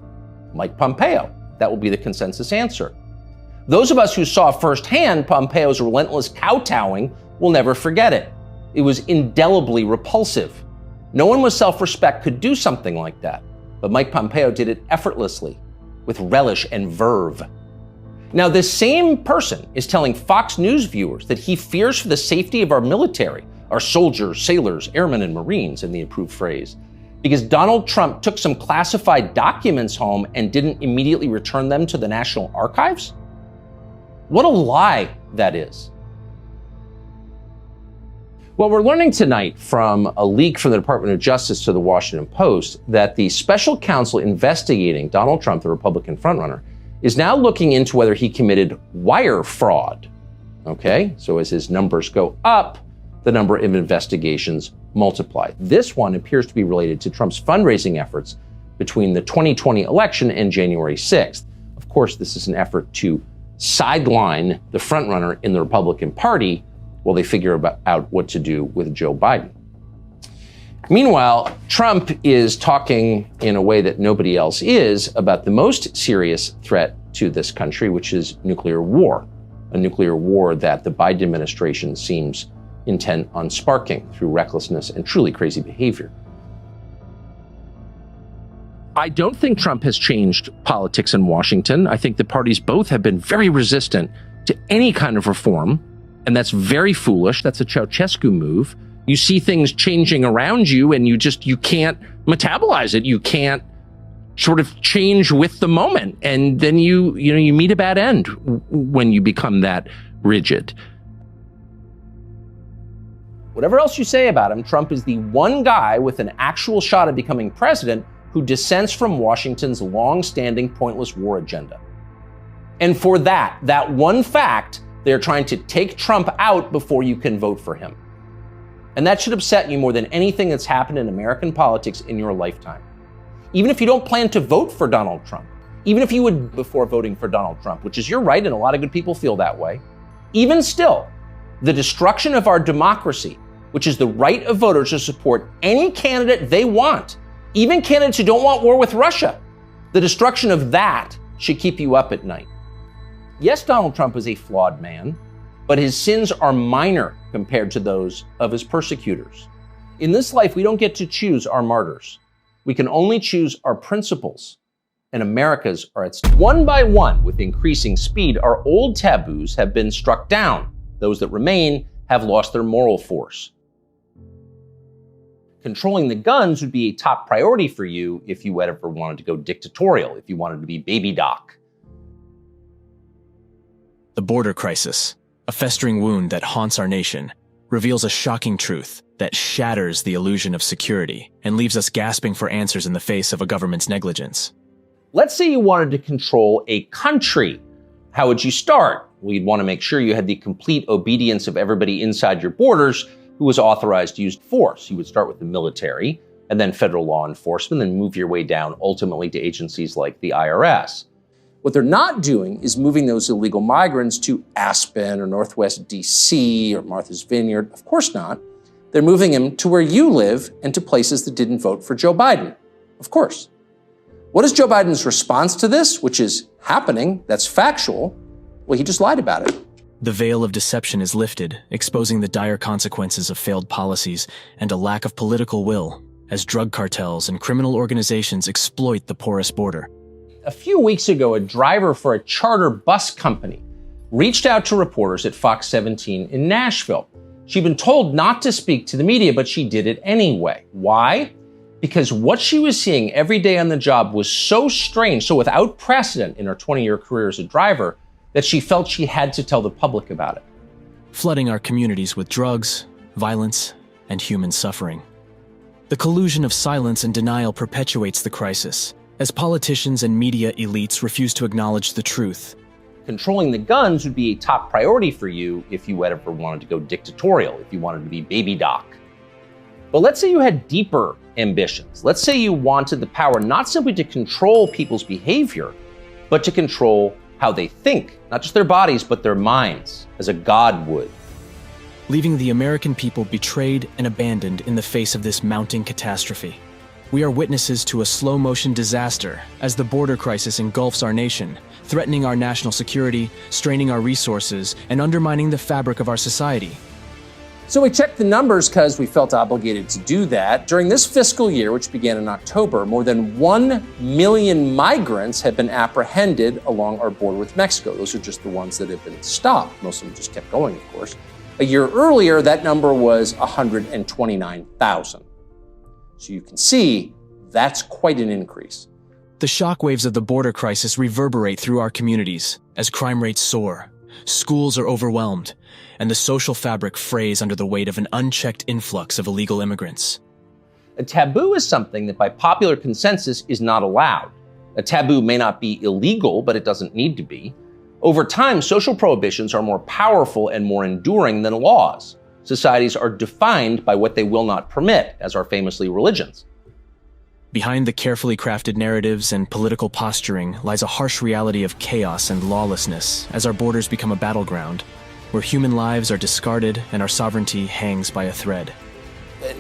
Mike Pompeo. That will be the consensus answer. Those of us who saw firsthand Pompeo's relentless kowtowing will never forget it. It was indelibly repulsive. No one with self-respect could do something like that, but Mike Pompeo did it effortlessly, with relish and verve. Now, this same person is telling Fox News viewers that he fears for the safety of our military, our soldiers, sailors, airmen, and Marines, in the approved phrase, because Donald Trump took some classified documents home and didn't immediately return them to the National Archives? What a lie that is. Well, we're learning tonight from a leak from the Department of Justice to the Washington Post that the special counsel investigating Donald Trump, the Republican frontrunner, is now looking into whether he committed wire fraud. Okay, so as his numbers go up, the number of investigations multiply. This one appears to be related to Trump's fundraising efforts between the 2020 election and January 6th. Of course, this is an effort to sideline the frontrunner in the Republican Party while they figure out what to do with Joe Biden. Meanwhile, Trump is talking in a way that nobody else is about the most serious threat to this country, which is nuclear war, a nuclear war that the Biden administration seems intent on sparking through recklessness and truly crazy behavior. I don't think Trump has changed politics in Washington. I think the parties both have been very resistant to any kind of reform, and that's very foolish. That's a Ceausescu move. You see things changing around you and you can't metabolize it. You can't sort of change with the moment. And then you meet a bad end when you become that rigid. Whatever else you say about him, Trump is the one guy with an actual shot at becoming president who dissents from Washington's long-standing pointless war agenda. And for that one fact, they're trying to take Trump out before you can vote for him. And that should upset you more than anything that's happened in American politics in your lifetime. Even if you don't plan to vote for Donald Trump, even if you would before voting for Donald Trump, which is your right and a lot of good people feel that way, even still, the destruction of our democracy, which is the right of voters to support any candidate they want, even candidates who don't want war with Russia, the destruction of that should keep you up at night. Yes, Donald Trump is a flawed man, but his sins are minor compared to those of his persecutors. In this life, we don't get to choose our martyrs. We can only choose our principles, and America's are at stake. One by one, with increasing speed, our old taboos have been struck down. Those that remain have lost their moral force. Controlling the guns would be a top priority for you if you ever wanted to go dictatorial, if you wanted to be baby doc. The border crisis, a festering wound that haunts our nation, reveals a shocking truth that shatters the illusion of security and leaves us gasping for answers in the face of a government's negligence. Let's say you wanted to control a country. How would you start? Well, you'd want to make sure you had the complete obedience of everybody inside your borders who was authorized to use force. You would start with the military, and then federal law enforcement, then move your way down ultimately to agencies like the IRS. What they're not doing is moving those illegal migrants to Aspen or Northwest DC or Martha's Vineyard. Of course not. They're moving them to where you live and to places that didn't vote for Joe Biden. Of course. What is Joe Biden's response to this, which is happening, that's factual? Well, he just lied about it. The veil of deception is lifted, exposing the dire consequences of failed policies and a lack of political will, as drug cartels and criminal organizations exploit the porous border. A few weeks ago, a driver for a charter bus company reached out to reporters at Fox 17 in Nashville. She'd been told not to speak to the media, but she did it anyway. Why? because what she was seeing every day on the job was so strange, so without precedent in her 20-year career as a driver, that she felt she had to tell the public about it. Flooding our communities with drugs, violence, and human suffering. The collusion of silence and denial perpetuates the crisis, as politicians and media elites refuse to acknowledge the truth. Controlling the guns would be a top priority for you if you ever wanted to go dictatorial, if you wanted to be baby doc. But let's say you had deeper ambitions. Let's say you wanted the power not simply to control people's behavior, but to control how they think, not just their bodies, but their minds, as a god would. Leaving the American people betrayed and abandoned in the face of this mounting catastrophe. We are witnesses to a slow-motion disaster as the border crisis engulfs our nation, threatening our national security, straining our resources, and undermining the fabric of our society. So we checked the numbers because we felt obligated to do that. During this fiscal year, which began in October, more than 1 million migrants have been apprehended along our border with Mexico. Those are just the ones that have been stopped. Most of them just kept going, of course. A year earlier, that number was 129,000. So you can see that's quite an increase. The shockwaves of the border crisis reverberate through our communities as crime rates soar, schools are overwhelmed, and the social fabric frays under the weight of an unchecked influx of illegal immigrants. A taboo is something that by popular consensus is not allowed. A taboo may not be illegal, but it doesn't need to be. Over time, social prohibitions are more powerful and more enduring than laws. Societies are defined by what they will not permit, as are famously religions. Behind the carefully crafted narratives and political posturing lies a harsh reality of chaos and lawlessness as our borders become a battleground, where human lives are discarded and our sovereignty hangs by a thread.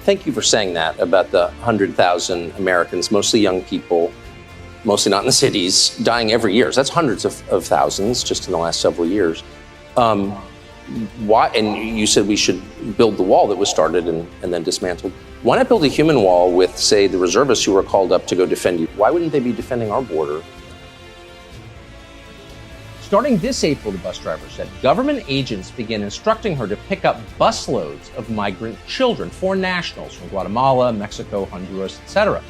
Thank you for saying that about the 100,000 Americans, mostly young people, mostly not in the cities, dying every year. So that's hundreds of thousands just in the last several years. Why? And you said we should build the wall that was started and then dismantled. Why not build a human wall with, say, the reservists who were called up to go defend you? Why wouldn't they be defending our border? Starting this April, the bus driver said, government agents began instructing her to pick up busloads of migrant children, foreign nationals from Guatemala, Mexico, Honduras, etc.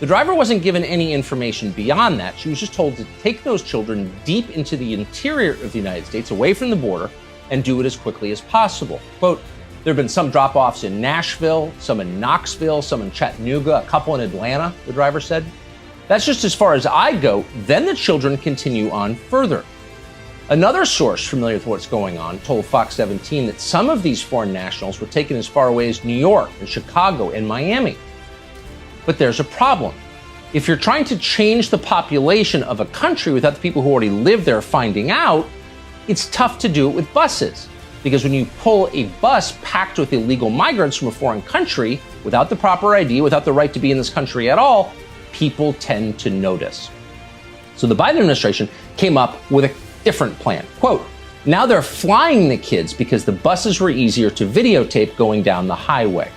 The driver wasn't given any information beyond that. She was just told to take those children deep into the interior of the United States, away from the border, and do it as quickly as possible. Quote, there have been some drop-offs in Nashville, some in Knoxville, some in Chattanooga, a couple in Atlanta, the driver said. That's just as far as I go. Then the children continue on further. Another source familiar with what's going on told Fox 17 that some of these foreign nationals were taken as far away as New York and Chicago and Miami. But there's a problem. If you're trying to change the population of a country without the people who already live there finding out, it's tough to do it with buses. Because when you pull a bus packed with illegal migrants from a foreign country, without the proper ID, without the right to be in this country at all, people tend to notice. So the Biden administration came up with a different plan. Quote, now they're flying the kids because the buses were easier to videotape going down the highway.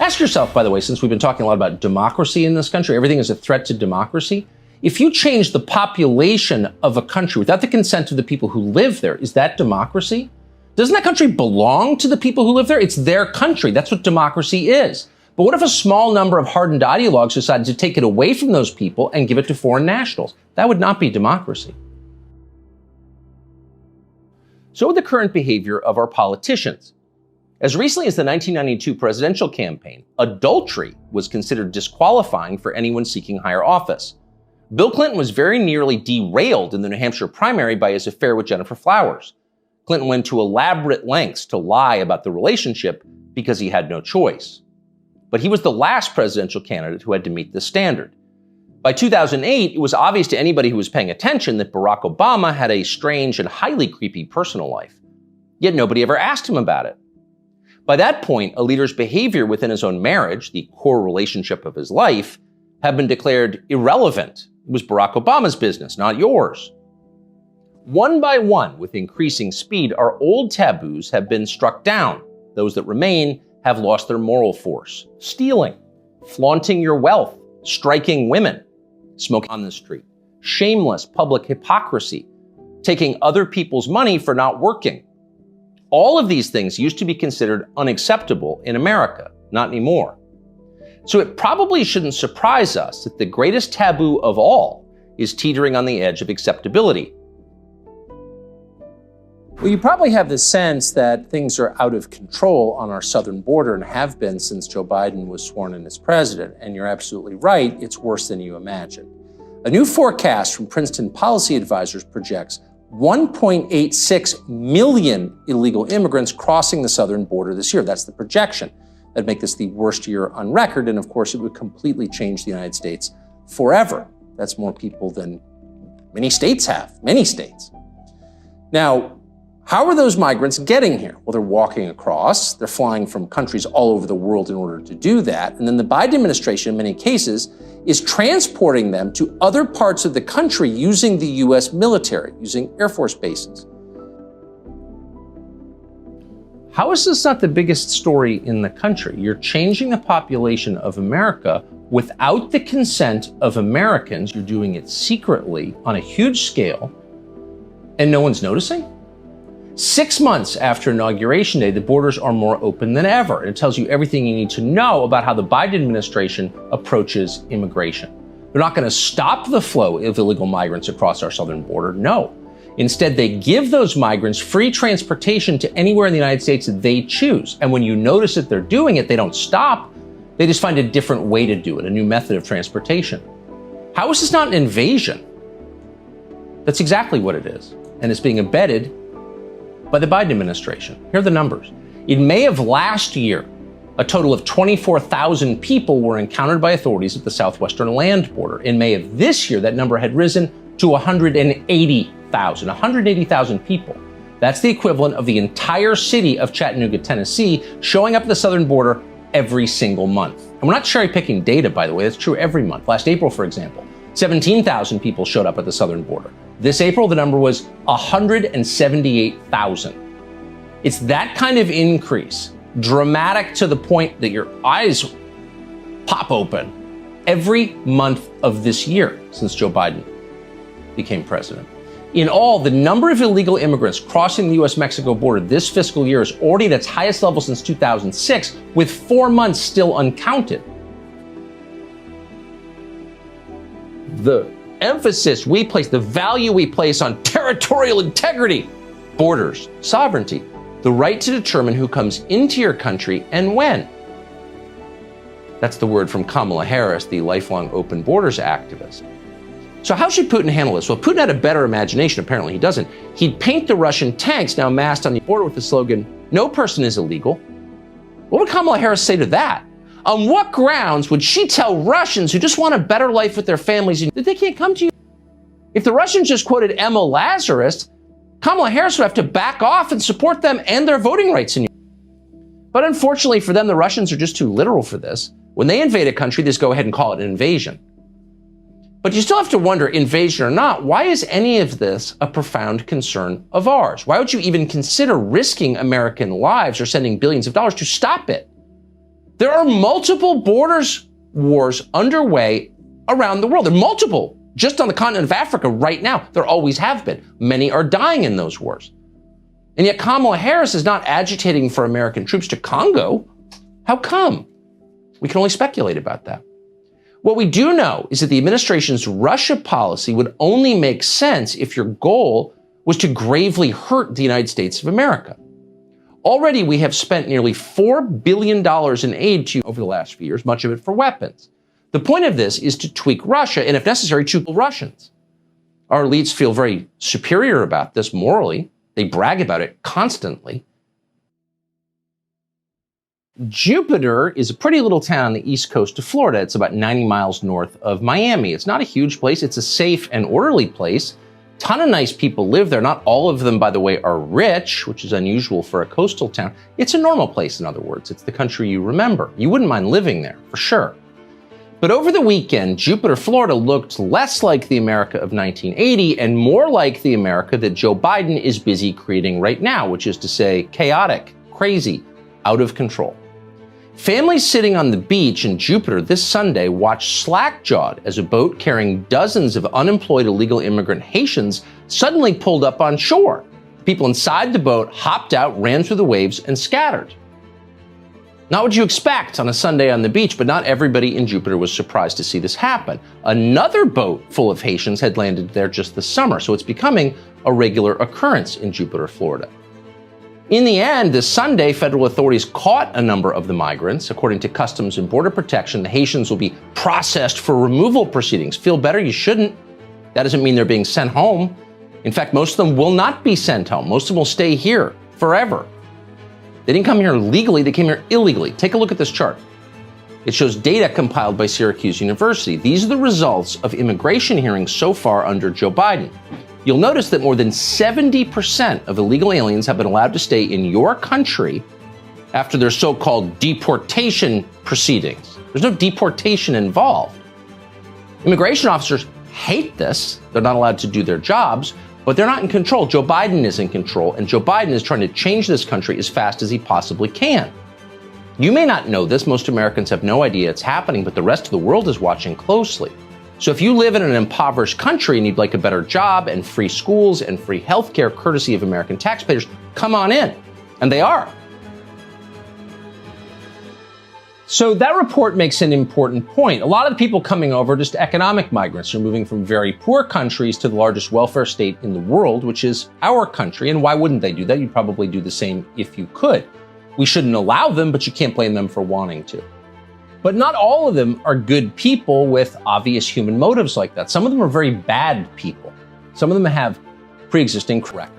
Ask yourself, by the way, since we've been talking a lot about democracy in this country, everything is a threat to democracy. If you change the population of a country without the consent of the people who live there, is that democracy? Doesn't that country belong to the people who live there? It's their country. That's what democracy is. But what if a small number of hardened ideologues decided to take it away from those people and give it to foreign nationals? That would not be democracy. So would the current behavior of our politicians. As recently as the 1992 presidential campaign, adultery was considered disqualifying for anyone seeking higher office. Bill Clinton was very nearly derailed in the New Hampshire primary by his affair with Jennifer Flowers. Clinton went to elaborate lengths to lie about the relationship because he had no choice. But he was the last presidential candidate who had to meet this standard. By 2008, it was obvious to anybody who was paying attention that Barack Obama had a strange and highly creepy personal life. Yet nobody ever asked him about it. By that point, a leader's behavior within his own marriage, the core relationship of his life, had been declared irrelevant. It was Barack Obama's business, not yours. One by one, with increasing speed, our old taboos have been struck down. Those that remain have lost their moral force. Stealing, flaunting your wealth, striking women, smoking on the street, shameless public hypocrisy, taking other people's money for not working. All of these things used to be considered unacceptable in America, not anymore. So it probably shouldn't surprise us that the greatest taboo of all is teetering on the edge of acceptability. Well, you probably have the sense that things are out of control on our southern border and have been since Joe Biden was sworn in as president. And you're absolutely right, it's worse than you imagine. A new forecast from Princeton Policy Advisors projects 1.86 million illegal immigrants crossing the southern border this year. That's the projection. That'd make this the worst year on record, and of course it would completely change the United States forever. That's more people than many states have, many states. Now, how are those migrants getting here? Well, they're walking across, they're flying from countries all over the world in order to do that, and then the Biden administration, in many cases, is transporting them to other parts of the country using the US military, using Air Force bases. How is this not the biggest story in the country? You're changing the population of America without the consent of Americans. You're doing it secretly on a huge scale, and no one's noticing? 6 months after Inauguration Day, the borders are more open than ever. And it tells you everything you need to know about how the Biden administration approaches immigration. They're not going to stop the flow of illegal migrants across our southern border. No. Instead, they give those migrants free transportation to anywhere in the United States that they choose. And when you notice that they're doing it, they don't stop. They just find a different way to do it, a new method of transportation. How is this not an invasion? That's exactly what it is. And it's being abetted by the Biden administration. Here are the numbers. In May of last year, a total of 24,000 people were encountered by authorities at the southwestern land border. In May of this year, that number had risen to 180,000. 180,000 people. That's the equivalent of the entire city of Chattanooga, Tennessee, showing up at the southern border every single month. And we're not cherry picking data, by the way. That's true every month. Last April, for example, 17,000 people showed up at the southern border. This April, the number was 178,000. It's that kind of increase, dramatic to the point that your eyes pop open, every month of this year since Joe Biden became president. In all, the number of illegal immigrants crossing the U.S.-Mexico border this fiscal year is already at its highest level since 2006, with 4 months still uncounted. The emphasis we place, the value we place on territorial integrity, borders, sovereignty, the right to determine who comes into your country and when. That's the word from Kamala Harris, the lifelong open borders activist. So how should Putin handle this? Well, Putin had a better imagination. Apparently he doesn't. He'd paint the Russian tanks now massed on the border with the slogan, "No person is illegal." What would Kamala Harris say to that? On what grounds would she tell Russians who just want a better life with their families that they can't come to you? If the Russians just quoted Emma Lazarus, Kamala Harris would have to back off and support them and their voting rights in Europe. But unfortunately for them, the Russians are just too literal for this. When they invade a country, they just go ahead and call it an invasion. But you still have to wonder, invasion or not, why is any of this a profound concern of ours? Why would you even consider risking American lives or sending billions of dollars to stop it? There are multiple borders wars underway around the world. There are multiple, just on the continent of Africa right now. There always have been. Many are dying in those wars. And yet Kamala Harris is not agitating for American troops to Congo. How come? We can only speculate about that. What we do know is that the administration's Russia policy would only make sense if your goal was to gravely hurt the United States of America. Already, we have spent nearly $4 billion in aid to you over the last few years, much of it for weapons. The point of this is to tweak Russia and, if necessary, to kill Russians. Our elites feel very superior about this morally. They brag about it constantly. Jupiter is a pretty little town on the east coast of Florida. It's about 90 miles north of Miami. It's not a huge place. It's a safe and orderly place. Ton of nice people live there. Not all of them, by the way, are rich, which is unusual for a coastal town. It's a normal place, in other words. It's the country you remember. You wouldn't mind living there, for sure. But over the weekend, Jupiter, Florida looked less like the America of 1980 and more like the America that Joe Biden is busy creating right now, which is to say, chaotic, crazy, out of control. Families sitting on the beach in Jupiter this Sunday watched slack-jawed as a boat carrying dozens of unemployed illegal immigrant Haitians suddenly pulled up on shore. The people inside the boat hopped out, ran through the waves, and scattered. Not what you expect on a Sunday on the beach, but not everybody in Jupiter was surprised to see this happen. Another boat full of Haitians had landed there just this summer, so it's becoming a regular occurrence in Jupiter, Florida. In the end, this Sunday, federal authorities caught a number of the migrants. According to Customs and Border Protection, the Haitians will be processed for removal proceedings. Feel better? You shouldn't. That doesn't mean they're being sent home. In fact, most of them will not be sent home. Most of them will stay here forever. They didn't come here legally, they came here illegally. Take a look at this chart. It shows data compiled by Syracuse University. These are the results of immigration hearings so far under Joe Biden. You'll notice that more than 70% of illegal aliens have been allowed to stay in your country after their so-called deportation proceedings. There's no deportation involved. Immigration officers hate this. They're not allowed to do their jobs, but they're not in control. Joe Biden is in control, and Joe Biden is trying to change this country as fast as he possibly can. You may not know this. Most Americans have no idea it's happening, but the rest of the world is watching closely. So if you live in an impoverished country and you'd like a better job and free schools and free healthcare courtesy of American taxpayers, come on in. And they are. So that report makes an important point. A lot of the people coming over are just economic migrants who are moving from very poor countries to the largest welfare state in the world, which is our country. And why wouldn't they do that? You'd probably do the same if you could. We shouldn't allow them, but you can't blame them for wanting to. But not all of them are good people with obvious human motives like that. Some of them are very bad people. Some of them have pre-existing records.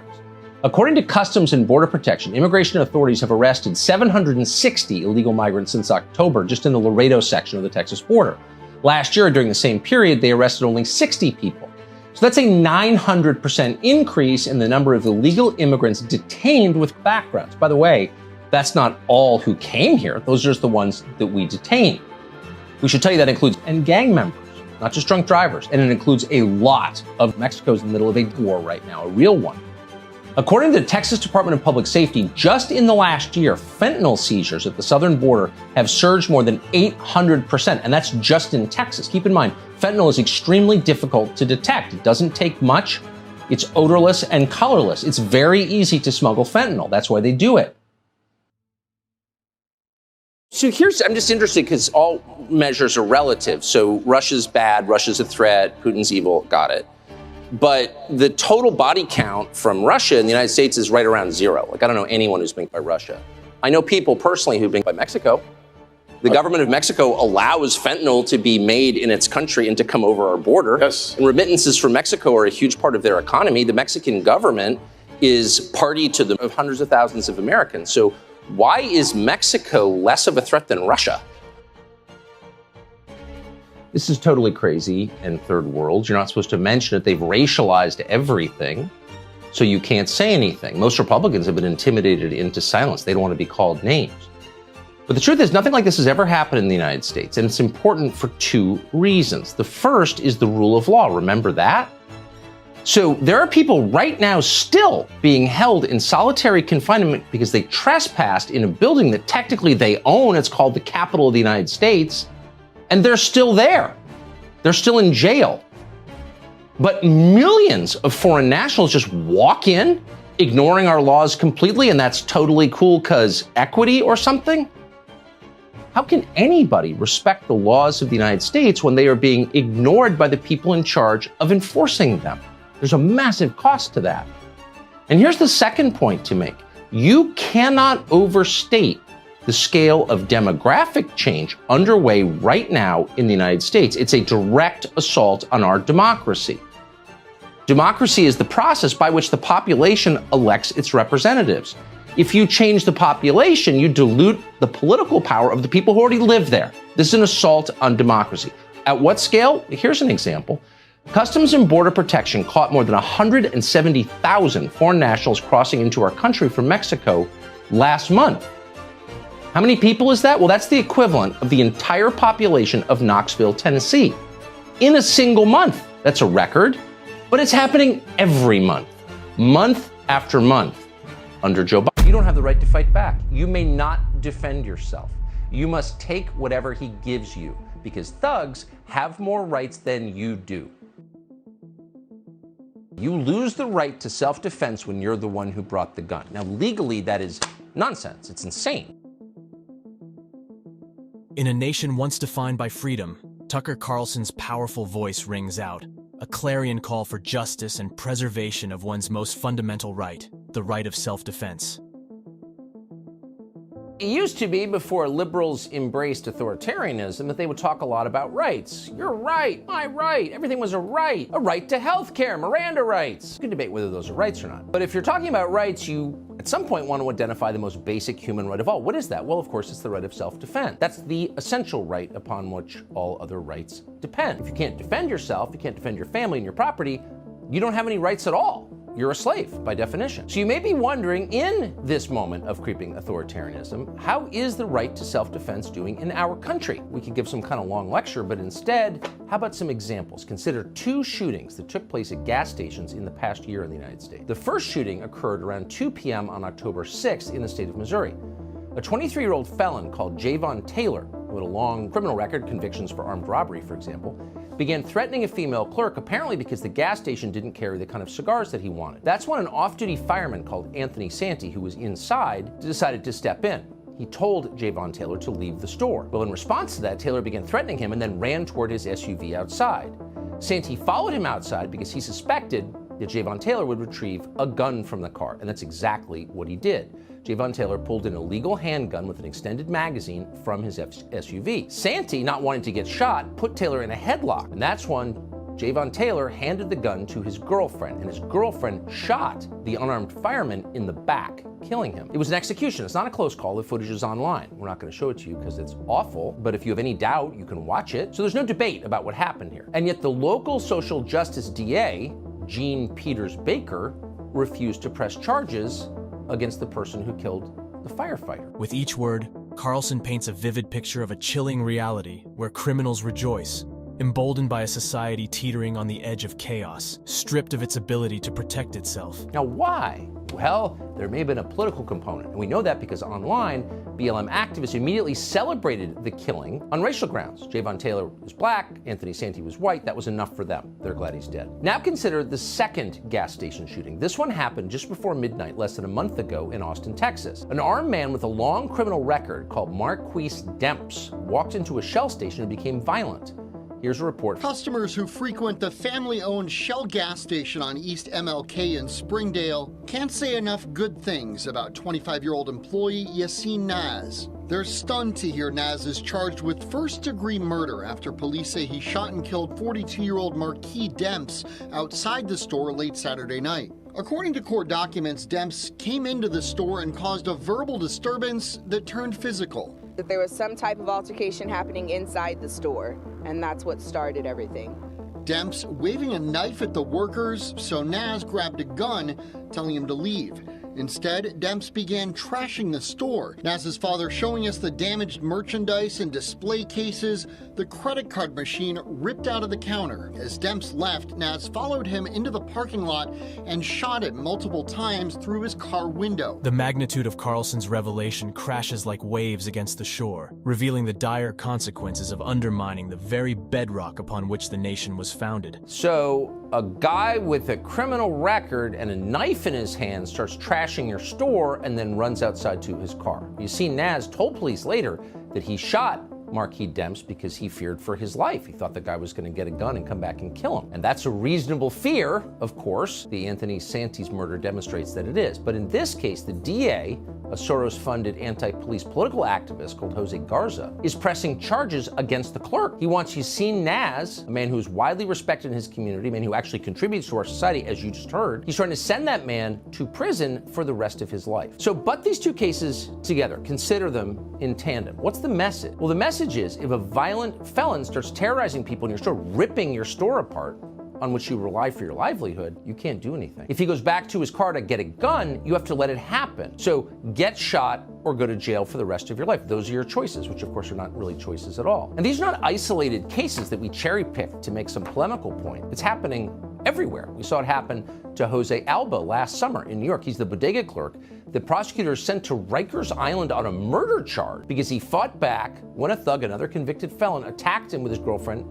According to Customs and Border Protection, immigration authorities have arrested 760 illegal migrants since October, just in the Laredo section of the Texas border. Last year, during the same period, they arrested only 60 people. So that's a 900% increase in the number of illegal immigrants detained with backgrounds. By the way, that's not all who came here. Those are just the ones that we detained. We should tell you that includes and gang members, not just drunk drivers. And it includes a lot of Mexico's in the middle of a war right now, a real one. According to the Texas Department of Public Safety, just in the last year, fentanyl seizures at the southern border have surged more than 800%, and that's just in Texas. Keep in mind, fentanyl is extremely difficult to detect. It doesn't take much. It's odorless and colorless. It's very easy to smuggle fentanyl. That's why they do it. So I'm just interested because all measures are relative. So Russia's bad, Russia's a threat, Putin's evil, got it. But the total body count from Russia in the United States is right around zero. Like, I don't know anyone who's been by Russia. I know people personally who've been by Mexico. The government of Mexico allows fentanyl to be made in its country and to come over our border. Yes. And remittances from Mexico are a huge part of their economy. The Mexican government is party to the hundreds of thousands of Americans. So why is Mexico less of a threat than Russia? This is totally crazy in third world. You're not supposed to mention it. They've racialized everything, so you can't say anything. Most Republicans have been intimidated into silence. They don't want to be called names. But the truth is, nothing like this has ever happened in the United States, and it's important for two reasons. The first is the rule of law. Remember that? So there are people right now still being held in solitary confinement because they trespassed in a building that technically they own. It's called the Capitol of the United States. And they're still there. They're still in jail. But millions of foreign nationals just walk in, ignoring our laws completely, and that's totally cool because equity or something? How can anybody respect the laws of the United States when they are being ignored by the people in charge of enforcing them? There's a massive cost to that. And here's the second point to make. You cannot overstate the scale of demographic change underway right now in the United States. It's a direct assault on our democracy. Democracy is the process by which the population elects its representatives. If you change the population, you dilute the political power of the people who already live there. This is an assault on democracy. At what scale? Here's an example. Customs and Border Protection caught more than 170,000 foreign nationals crossing into our country from Mexico last month. How many people is that? Well, that's the equivalent of the entire population of Knoxville, Tennessee, in a single month. That's a record, but it's happening every month after month, under Joe Biden. You don't have the right to fight back. You may not defend yourself. You must take whatever he gives you, because thugs have more rights than you do. You lose the right to self-defense when you're the one who brought the gun. Now, legally, that is nonsense. It's insane. In a nation once defined by freedom, Tucker Carlson's powerful voice rings out, a clarion call for justice and preservation of one's most fundamental right, the right of self-defense. It used to be, before liberals embraced authoritarianism, that they would talk a lot about rights. Your right, my right, everything was a right to health care, Miranda rights. You can debate whether those are rights or not. But if you're talking about rights, you at some point want to identify the most basic human right of all. What is that? Well, of course, it's the right of self-defense. That's the essential right upon which all other rights depend. If you can't defend yourself, you can't defend your family and your property, you don't have any rights at all. You're a slave, by definition. So you may be wondering, in this moment of creeping authoritarianism, how is the right to self-defense doing in our country? We could give some kind of long lecture, but instead, how about some examples? Consider 2 shootings that took place at gas stations in the past year in the United States. The first shooting occurred around 2 p.m. on October 6th in the state of Missouri. A 23-year-old felon called Javon Taylor, who had a long criminal record, convictions for armed robbery, for example, began threatening a female clerk, apparently because the gas station didn't carry the kind of cigars that he wanted. That's when an off-duty fireman called Anthony Santee, who was inside, decided to step in. He told Javon Taylor to leave the store. Well, in response to that, Taylor began threatening him and then ran toward his SUV outside. Santee followed him outside because he suspected that Javon Taylor would retrieve a gun from the car, and that's exactly what he did. Javon Taylor pulled an illegal handgun with an extended magazine from his SUV. Santee, not wanting to get shot, put Taylor in a headlock, and that's when Javon Taylor handed the gun to his girlfriend, and his girlfriend shot the unarmed fireman in the back, killing him. It was an execution. It's not a close call. The footage is online. We're not going to show it to you because it's awful, but if you have any doubt, you can watch it. So there's no debate about what happened here. And yet the local social justice DA, Jean Peters Baker, refused to press charges against the person who killed the firefighter. With each word, Carlson paints a vivid picture of a chilling reality where criminals rejoice, emboldened by a society teetering on the edge of chaos, stripped of its ability to protect itself. Now, why? Well, there may have been a political component, and we know that because online, BLM activists immediately celebrated the killing on racial grounds. Javon Taylor was black, Anthony Santee was white. That was enough for them. They're glad he's dead. Now consider the second gas station shooting. This one happened just before midnight, less than a month ago in Austin, Texas. An armed man with a long criminal record called Marquise Demps walked into a Shell station and became violent. Here's a report. Customers who frequent the family-owned Shell gas station on East MLK in Springdale can't say enough good things about 25-year-old employee Yassine Naz. They're stunned to hear Naz is charged with first-degree murder after police say he shot and killed 42-year-old Marquis Demps outside the store late Saturday night. According to court documents, Demps came into the store and caused a verbal disturbance that turned physical. That there was some type of altercation happening inside the store, and that's what started everything. Demps waving a knife at the workers, so Naz grabbed a gun, telling him to leave. Instead, Demps began trashing the store. Naz's father showing us the damaged merchandise and display cases, the credit card machine ripped out of the counter. As Demps left, Naz followed him into the parking lot and shot it multiple times through his car window. The magnitude of Carlson's revelation crashes like waves against the shore, revealing the dire consequences of undermining the very bedrock upon which the nation was founded. So, a guy with a criminal record and a knife in his hand starts trashing your store and then runs outside to his car. You see, Naz told police later that he shot Marquis Demps because he feared for his life. He thought the guy was going to get a gun and come back and kill him. And that's a reasonable fear, of course. The Anthony Santee's murder demonstrates that it is. But in this case, the DA, a Soros-funded anti-police political activist called Jose Garza, is pressing charges against the clerk. He wants Yassine Naz, a man who is widely respected in his community, a man who actually contributes to our society, as you just heard. He's trying to send that man to prison for the rest of his life. So, but these two cases together, consider them in tandem. What's the message? Well, the message is, if a violent felon starts terrorizing people in your store, ripping your store apart, on which you rely for your livelihood, you can't do anything. If he goes back to his car to get a gun, you have to let it happen. So get shot or go to jail for the rest of your life. Those are your choices, which of course are not really choices at all. And these are not isolated cases that we cherry pick to make some polemical point. It's happening everywhere. We saw it happen to Jose Alba last summer in New York. He's the bodega clerk that prosecutors sent to Rikers Island on a murder charge because he fought back when a thug, another convicted felon, attacked him with his girlfriend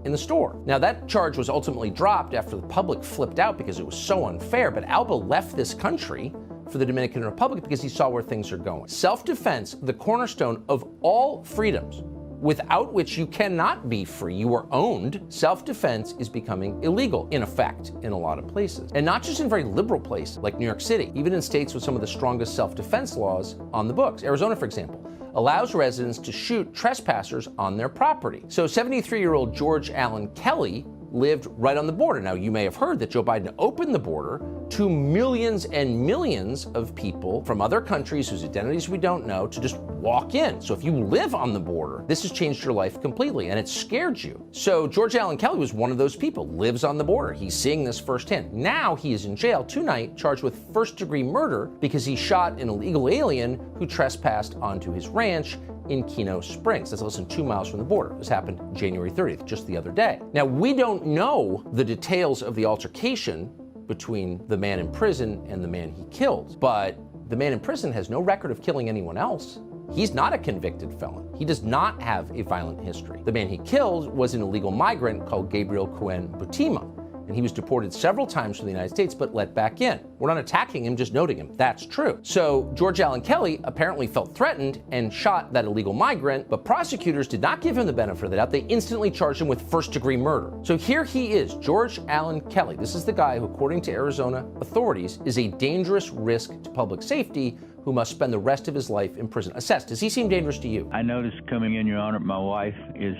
in the store. Now, that charge was ultimately dropped after the public flipped out because it was so unfair, but Alba left this country for the Dominican Republic because he saw where things are going. Self-defense, the cornerstone of all freedoms, without which you cannot be free. You are owned. Self-defense is becoming illegal, in effect, in a lot of places. And not just in very liberal places like New York City, even in states with some of the strongest self-defense laws on the books. Arizona, for example, allows residents to shoot trespassers on their property. So 73-year-old George Allen Kelly lived right on the border. Now, you may have heard that Joe Biden opened the border to millions and millions of people from other countries whose identities we don't know to just walk in. So if you live on the border, this has changed your life completely, and it scared you. So George Allen Kelly was one of those people, lives on the border. He's seeing this firsthand. Now he is in jail tonight, charged with first-degree murder because he shot an illegal alien who trespassed onto his ranch in Keno Springs. That's less than 2 miles from the border. This happened January 30th, just the other day. Now, we don't know the details of the altercation between the man in prison and the man he killed, but the man in prison has no record of killing anyone else. He's not a convicted felon. He does not have a violent history. The man he killed was an illegal migrant called Gabriel Cuen Butima, and he was deported several times from the United States, but let back in. We're not attacking him, just noting him. That's true. So George Allen Kelly apparently felt threatened and shot that illegal migrant, but prosecutors did not give him the benefit of the doubt. They instantly charged him with first-degree murder. So here he is, George Allen Kelly. This is the guy who, according to Arizona authorities, is a dangerous risk to public safety who must spend the rest of his life in prison. Assess, does he seem dangerous to you? I noticed coming in, Your Honor, my wife is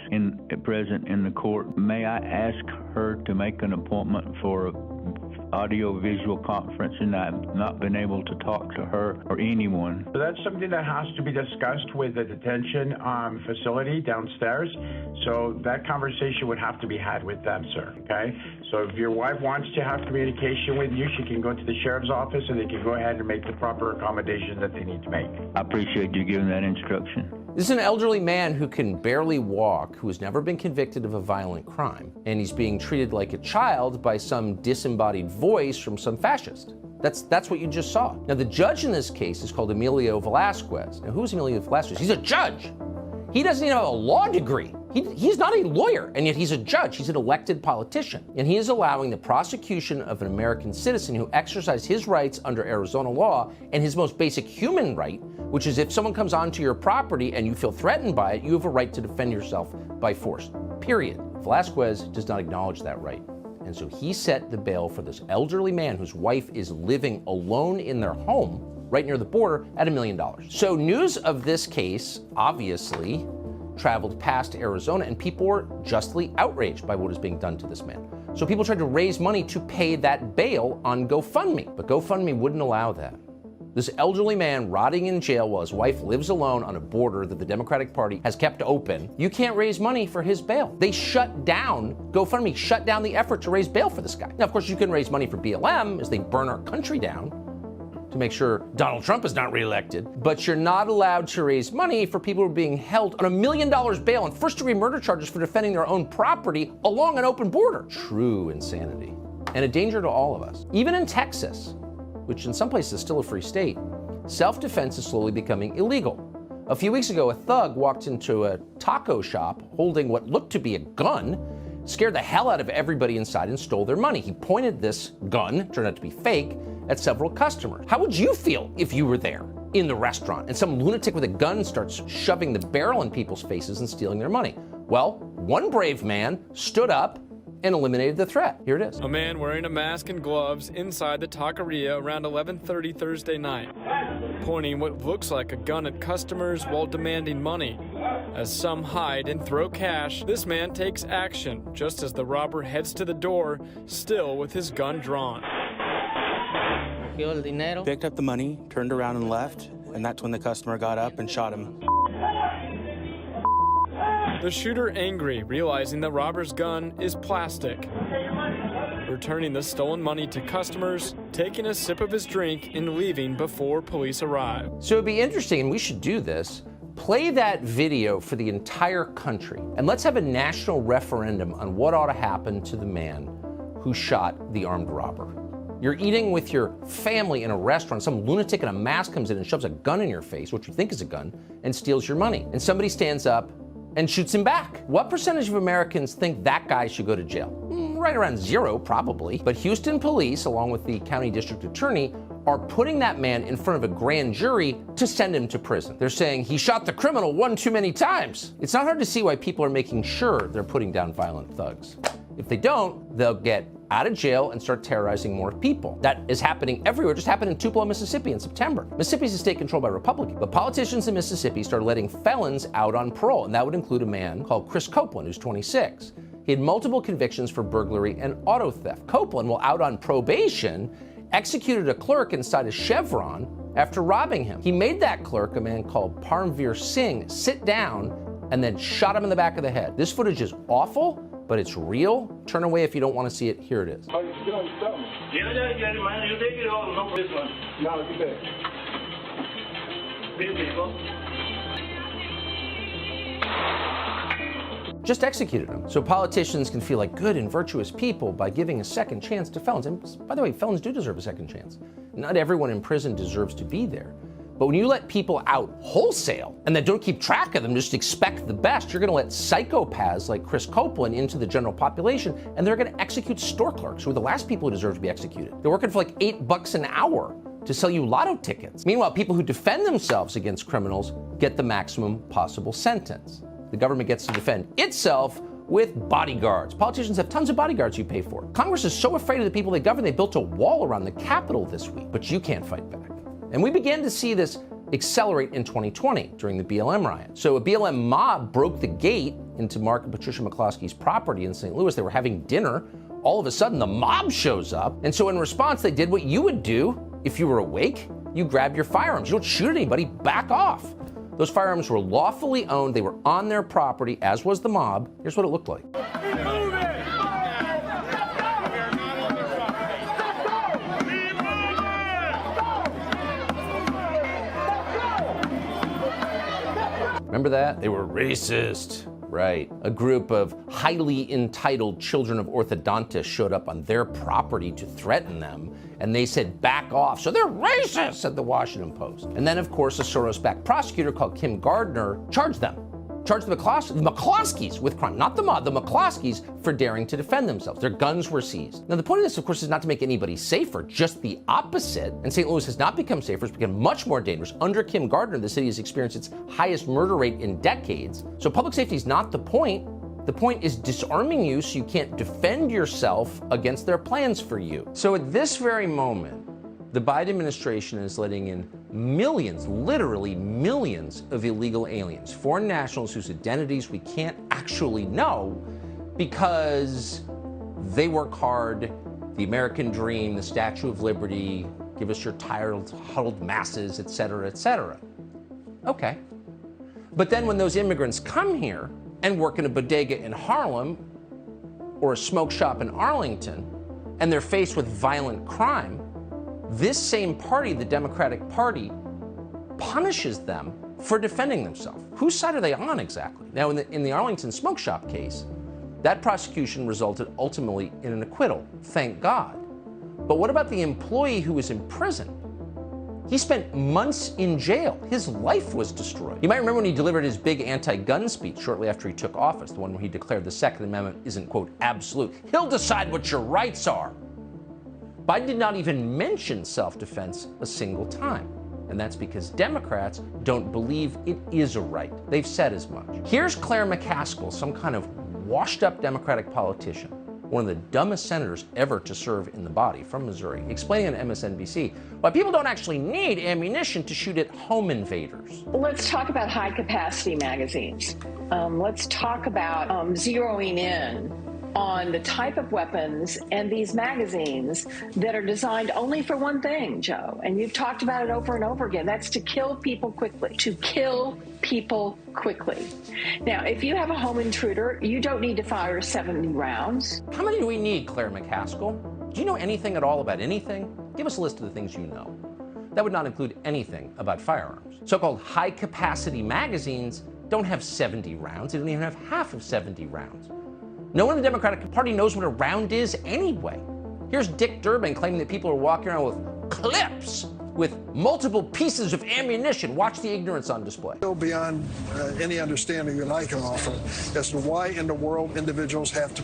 present in the court. May I ask her to make an appointment for audio-visual conference, and I've not been able to talk to her or anyone. So that's something that has to be discussed with the detention facility downstairs. So that conversation would have to be had with them, sir, okay? So if your wife wants to have communication with you, she can go to the sheriff's office and they can go ahead and make the proper accommodations that they need to make. I appreciate you giving that instruction. This is an elderly man who can barely walk, who has never been convicted of a violent crime, and he's being treated like a child by some disembodied voice from some fascist. That's what you just saw. Now, the judge in this case is called Emilio Velasquez. Now, who's Emilio Velasquez? He's a judge. He doesn't even have a law degree. He's not a lawyer, and yet he's a judge. He's an elected politician. And he is allowing the prosecution of an American citizen who exercised his rights under Arizona law and his most basic human right, which is if someone comes onto your property and you feel threatened by it, you have a right to defend yourself by force, period. Velasquez does not acknowledge that right. And so he set the bail for this elderly man whose wife is living alone in their home right near the border at $1 million. So news of this case, obviously, traveled past Arizona, and people were justly outraged by what is being done to this man. So people tried to raise money to pay that bail on GoFundMe, but GoFundMe wouldn't allow that. This elderly man rotting in jail while his wife lives alone on a border that the Democratic Party has kept open. You can't raise money for his bail. They shut down, GoFundMe shut down the effort to raise bail for this guy. Now, of course, you can raise money for BLM as they burn our country down to make sure Donald Trump is not reelected, but you're not allowed to raise money for people who are being held on $1 million bail on first-degree murder charges for defending their own property along an open border. True insanity, and a danger to all of us. Even in Texas, which in some places is still a free state, self-defense is slowly becoming illegal. A few weeks ago, a thug walked into a taco shop holding what looked to be a gun, scared the hell out of everybody inside and stole their money. He pointed this gun, turned out to be fake, at several customers. How would you feel if you were there in the restaurant and some lunatic with a gun starts shoving the barrel in people's faces and stealing their money? Well, one brave man stood up and eliminated the threat. Here it is. A man wearing a mask and gloves inside the taqueria around 11:30 Thursday night, pointing what looks like a gun at customers while demanding money. As some hide and throw cash, this man takes action just as the robber heads to the door, still with his gun drawn. Picked up the money, turned around and left, and that's when the customer got up and shot him. The shooter angry, realizing the robber's gun is plastic. Returning the stolen money to customers, taking a sip of his drink, and leaving before police arrive. So it'd be interesting, and we should do this, play that video for the entire country, and let's have a national referendum on what ought to happen to the man who shot the armed robber. You're eating with your family in a restaurant, some lunatic in a mask comes in and shoves a gun in your face, which you think is a gun, and steals your money. And somebody stands up and shoots him back. What percentage of Americans think that guy should go to jail? right around zero, probably. But Houston police, along with the county district attorney, are putting that man in front of a grand jury to send him to prison. They're saying he shot the criminal one too many times. It's not hard to see why people are making sure they're putting down violent thugs. If they don't, they'll get out of jail and start terrorizing more people. That is happening everywhere. It just happened in Tupelo, Mississippi in September. Mississippi's a state controlled by Republicans, but politicians in Mississippi started letting felons out on parole, and that would include a man called Chris Copeland, who's 26. He had multiple convictions for burglary and auto theft. Copeland, while out on probation, executed a clerk inside a Chevron after robbing him. He made that clerk, a man called Parmveer Singh, sit down and then shot him in the back of the head. This footage is awful, but it's real. Turn away if you don't want to see it. Here it is. Just executed him. So politicians can feel like good and virtuous people by giving a second chance to felons. And by the way, felons do deserve a second chance. Not everyone in prison deserves to be there. But when you let people out wholesale and then don't keep track of them, just expect the best, you're gonna let psychopaths like Chris Copeland into the general population, and they're gonna execute store clerks, who are the last people who deserve to be executed. They're working for like $8 an hour to sell you lotto tickets. Meanwhile, people who defend themselves against criminals get the maximum possible sentence. The government gets to defend itself with bodyguards. Politicians have tons of bodyguards you pay for. Congress is so afraid of the people they govern, they built a wall around the Capitol this week, but you can't fight back. And we began to see this accelerate in 2020 during the BLM riot. So a BLM mob broke the gate into Mark and Patricia McCloskey's property in St. Louis. They were having dinner. All of a sudden, the mob shows up. And so in response, they did what you would do if you were awake. You grab your firearms. You don't shoot anybody, back off. Those firearms were lawfully owned. They were on their property, as was the mob. Here's what it looked like. Remember that? They were racist. Right. A group of highly entitled children of orthodontists showed up on their property to threaten them, and they said, back off. So they're racist, said the Washington Post. And then, of course, a Soros-backed prosecutor called Kim Gardner charged them. Charged the McCloskeys with crime, not the mob, the McCloskeys, for daring to defend themselves. Their guns were seized. Now, the point of this, of course, is not to make anybody safer, just the opposite. And St. Louis has not become safer, it's become much more dangerous. Under Kim Gardner, the city has experienced its highest murder rate in decades. So public safety is not the point. The point is disarming you so you can't defend yourself against their plans for you. So at this very moment, the Biden administration is letting in millions, literally millions of illegal aliens, foreign nationals whose identities we can't actually know because they work hard, the American dream, the Statue of Liberty, give us your tired, huddled masses, et cetera, et cetera. Okay. But then when those immigrants come here and work in a bodega in Harlem or a smoke shop in Arlington, and they're faced with violent crime, this same party, the Democratic Party, punishes them for defending themselves. Whose side are they on exactly? Now, in the Arlington smoke shop case, that prosecution resulted ultimately in an acquittal, thank God. But what about the employee who was in prison? He spent months in jail. His life was destroyed. You might remember when he delivered his big anti-gun speech shortly after he took office, the one where he declared the Second Amendment isn't, quote, absolute. He'll decide what your rights are. Biden did not even mention self-defense a single time. And that's because Democrats don't believe it is a right. They've said as much. Here's Claire McCaskill, some kind of washed-up Democratic politician, one of the dumbest senators ever to serve in the body, from Missouri, explaining on MSNBC why people don't actually need ammunition to shoot at home invaders. Let's talk about high-capacity magazines. Let's talk about zeroing in on the type of weapons and these magazines that are designed only for one thing, Joe. And you've talked about it over and over again. That's to kill people quickly. To kill people quickly. Now, if you have a home intruder, you don't need to fire 70 rounds. How many do we need, Claire McCaskill? Do you know anything at all about anything? Give us a list of the things you know. That would not include anything about firearms. So-called high-capacity magazines don't have 70 rounds. They don't even have half of 70 rounds. No one in the Democratic Party knows what a round is anyway. Here's Dick Durbin claiming that people are walking around with clips with multiple pieces of ammunition. Watch the ignorance on display. Go beyond any understanding that I can offer as to why in the world individuals have to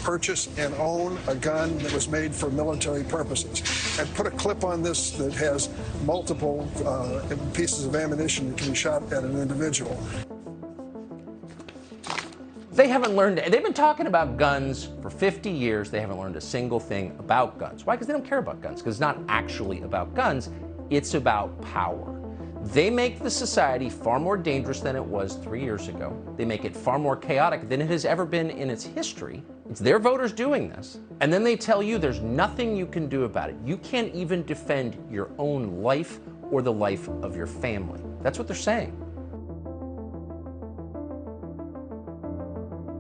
purchase and own a gun that was made for military purposes. And put a clip on this that has multiple pieces of ammunition that can be shot at an individual. They haven't learned, they've been talking about guns for 50 years. They haven't learned a single thing about guns. Why? Because they don't care about guns, because it's not actually about guns, it's about power. They make the society far more dangerous than it was 3 years ago. They make it far more chaotic than it has ever been in its history. It's their voters doing this. And then they tell you there's nothing you can do about it. You can't even defend your own life or the life of your family. That's what they're saying.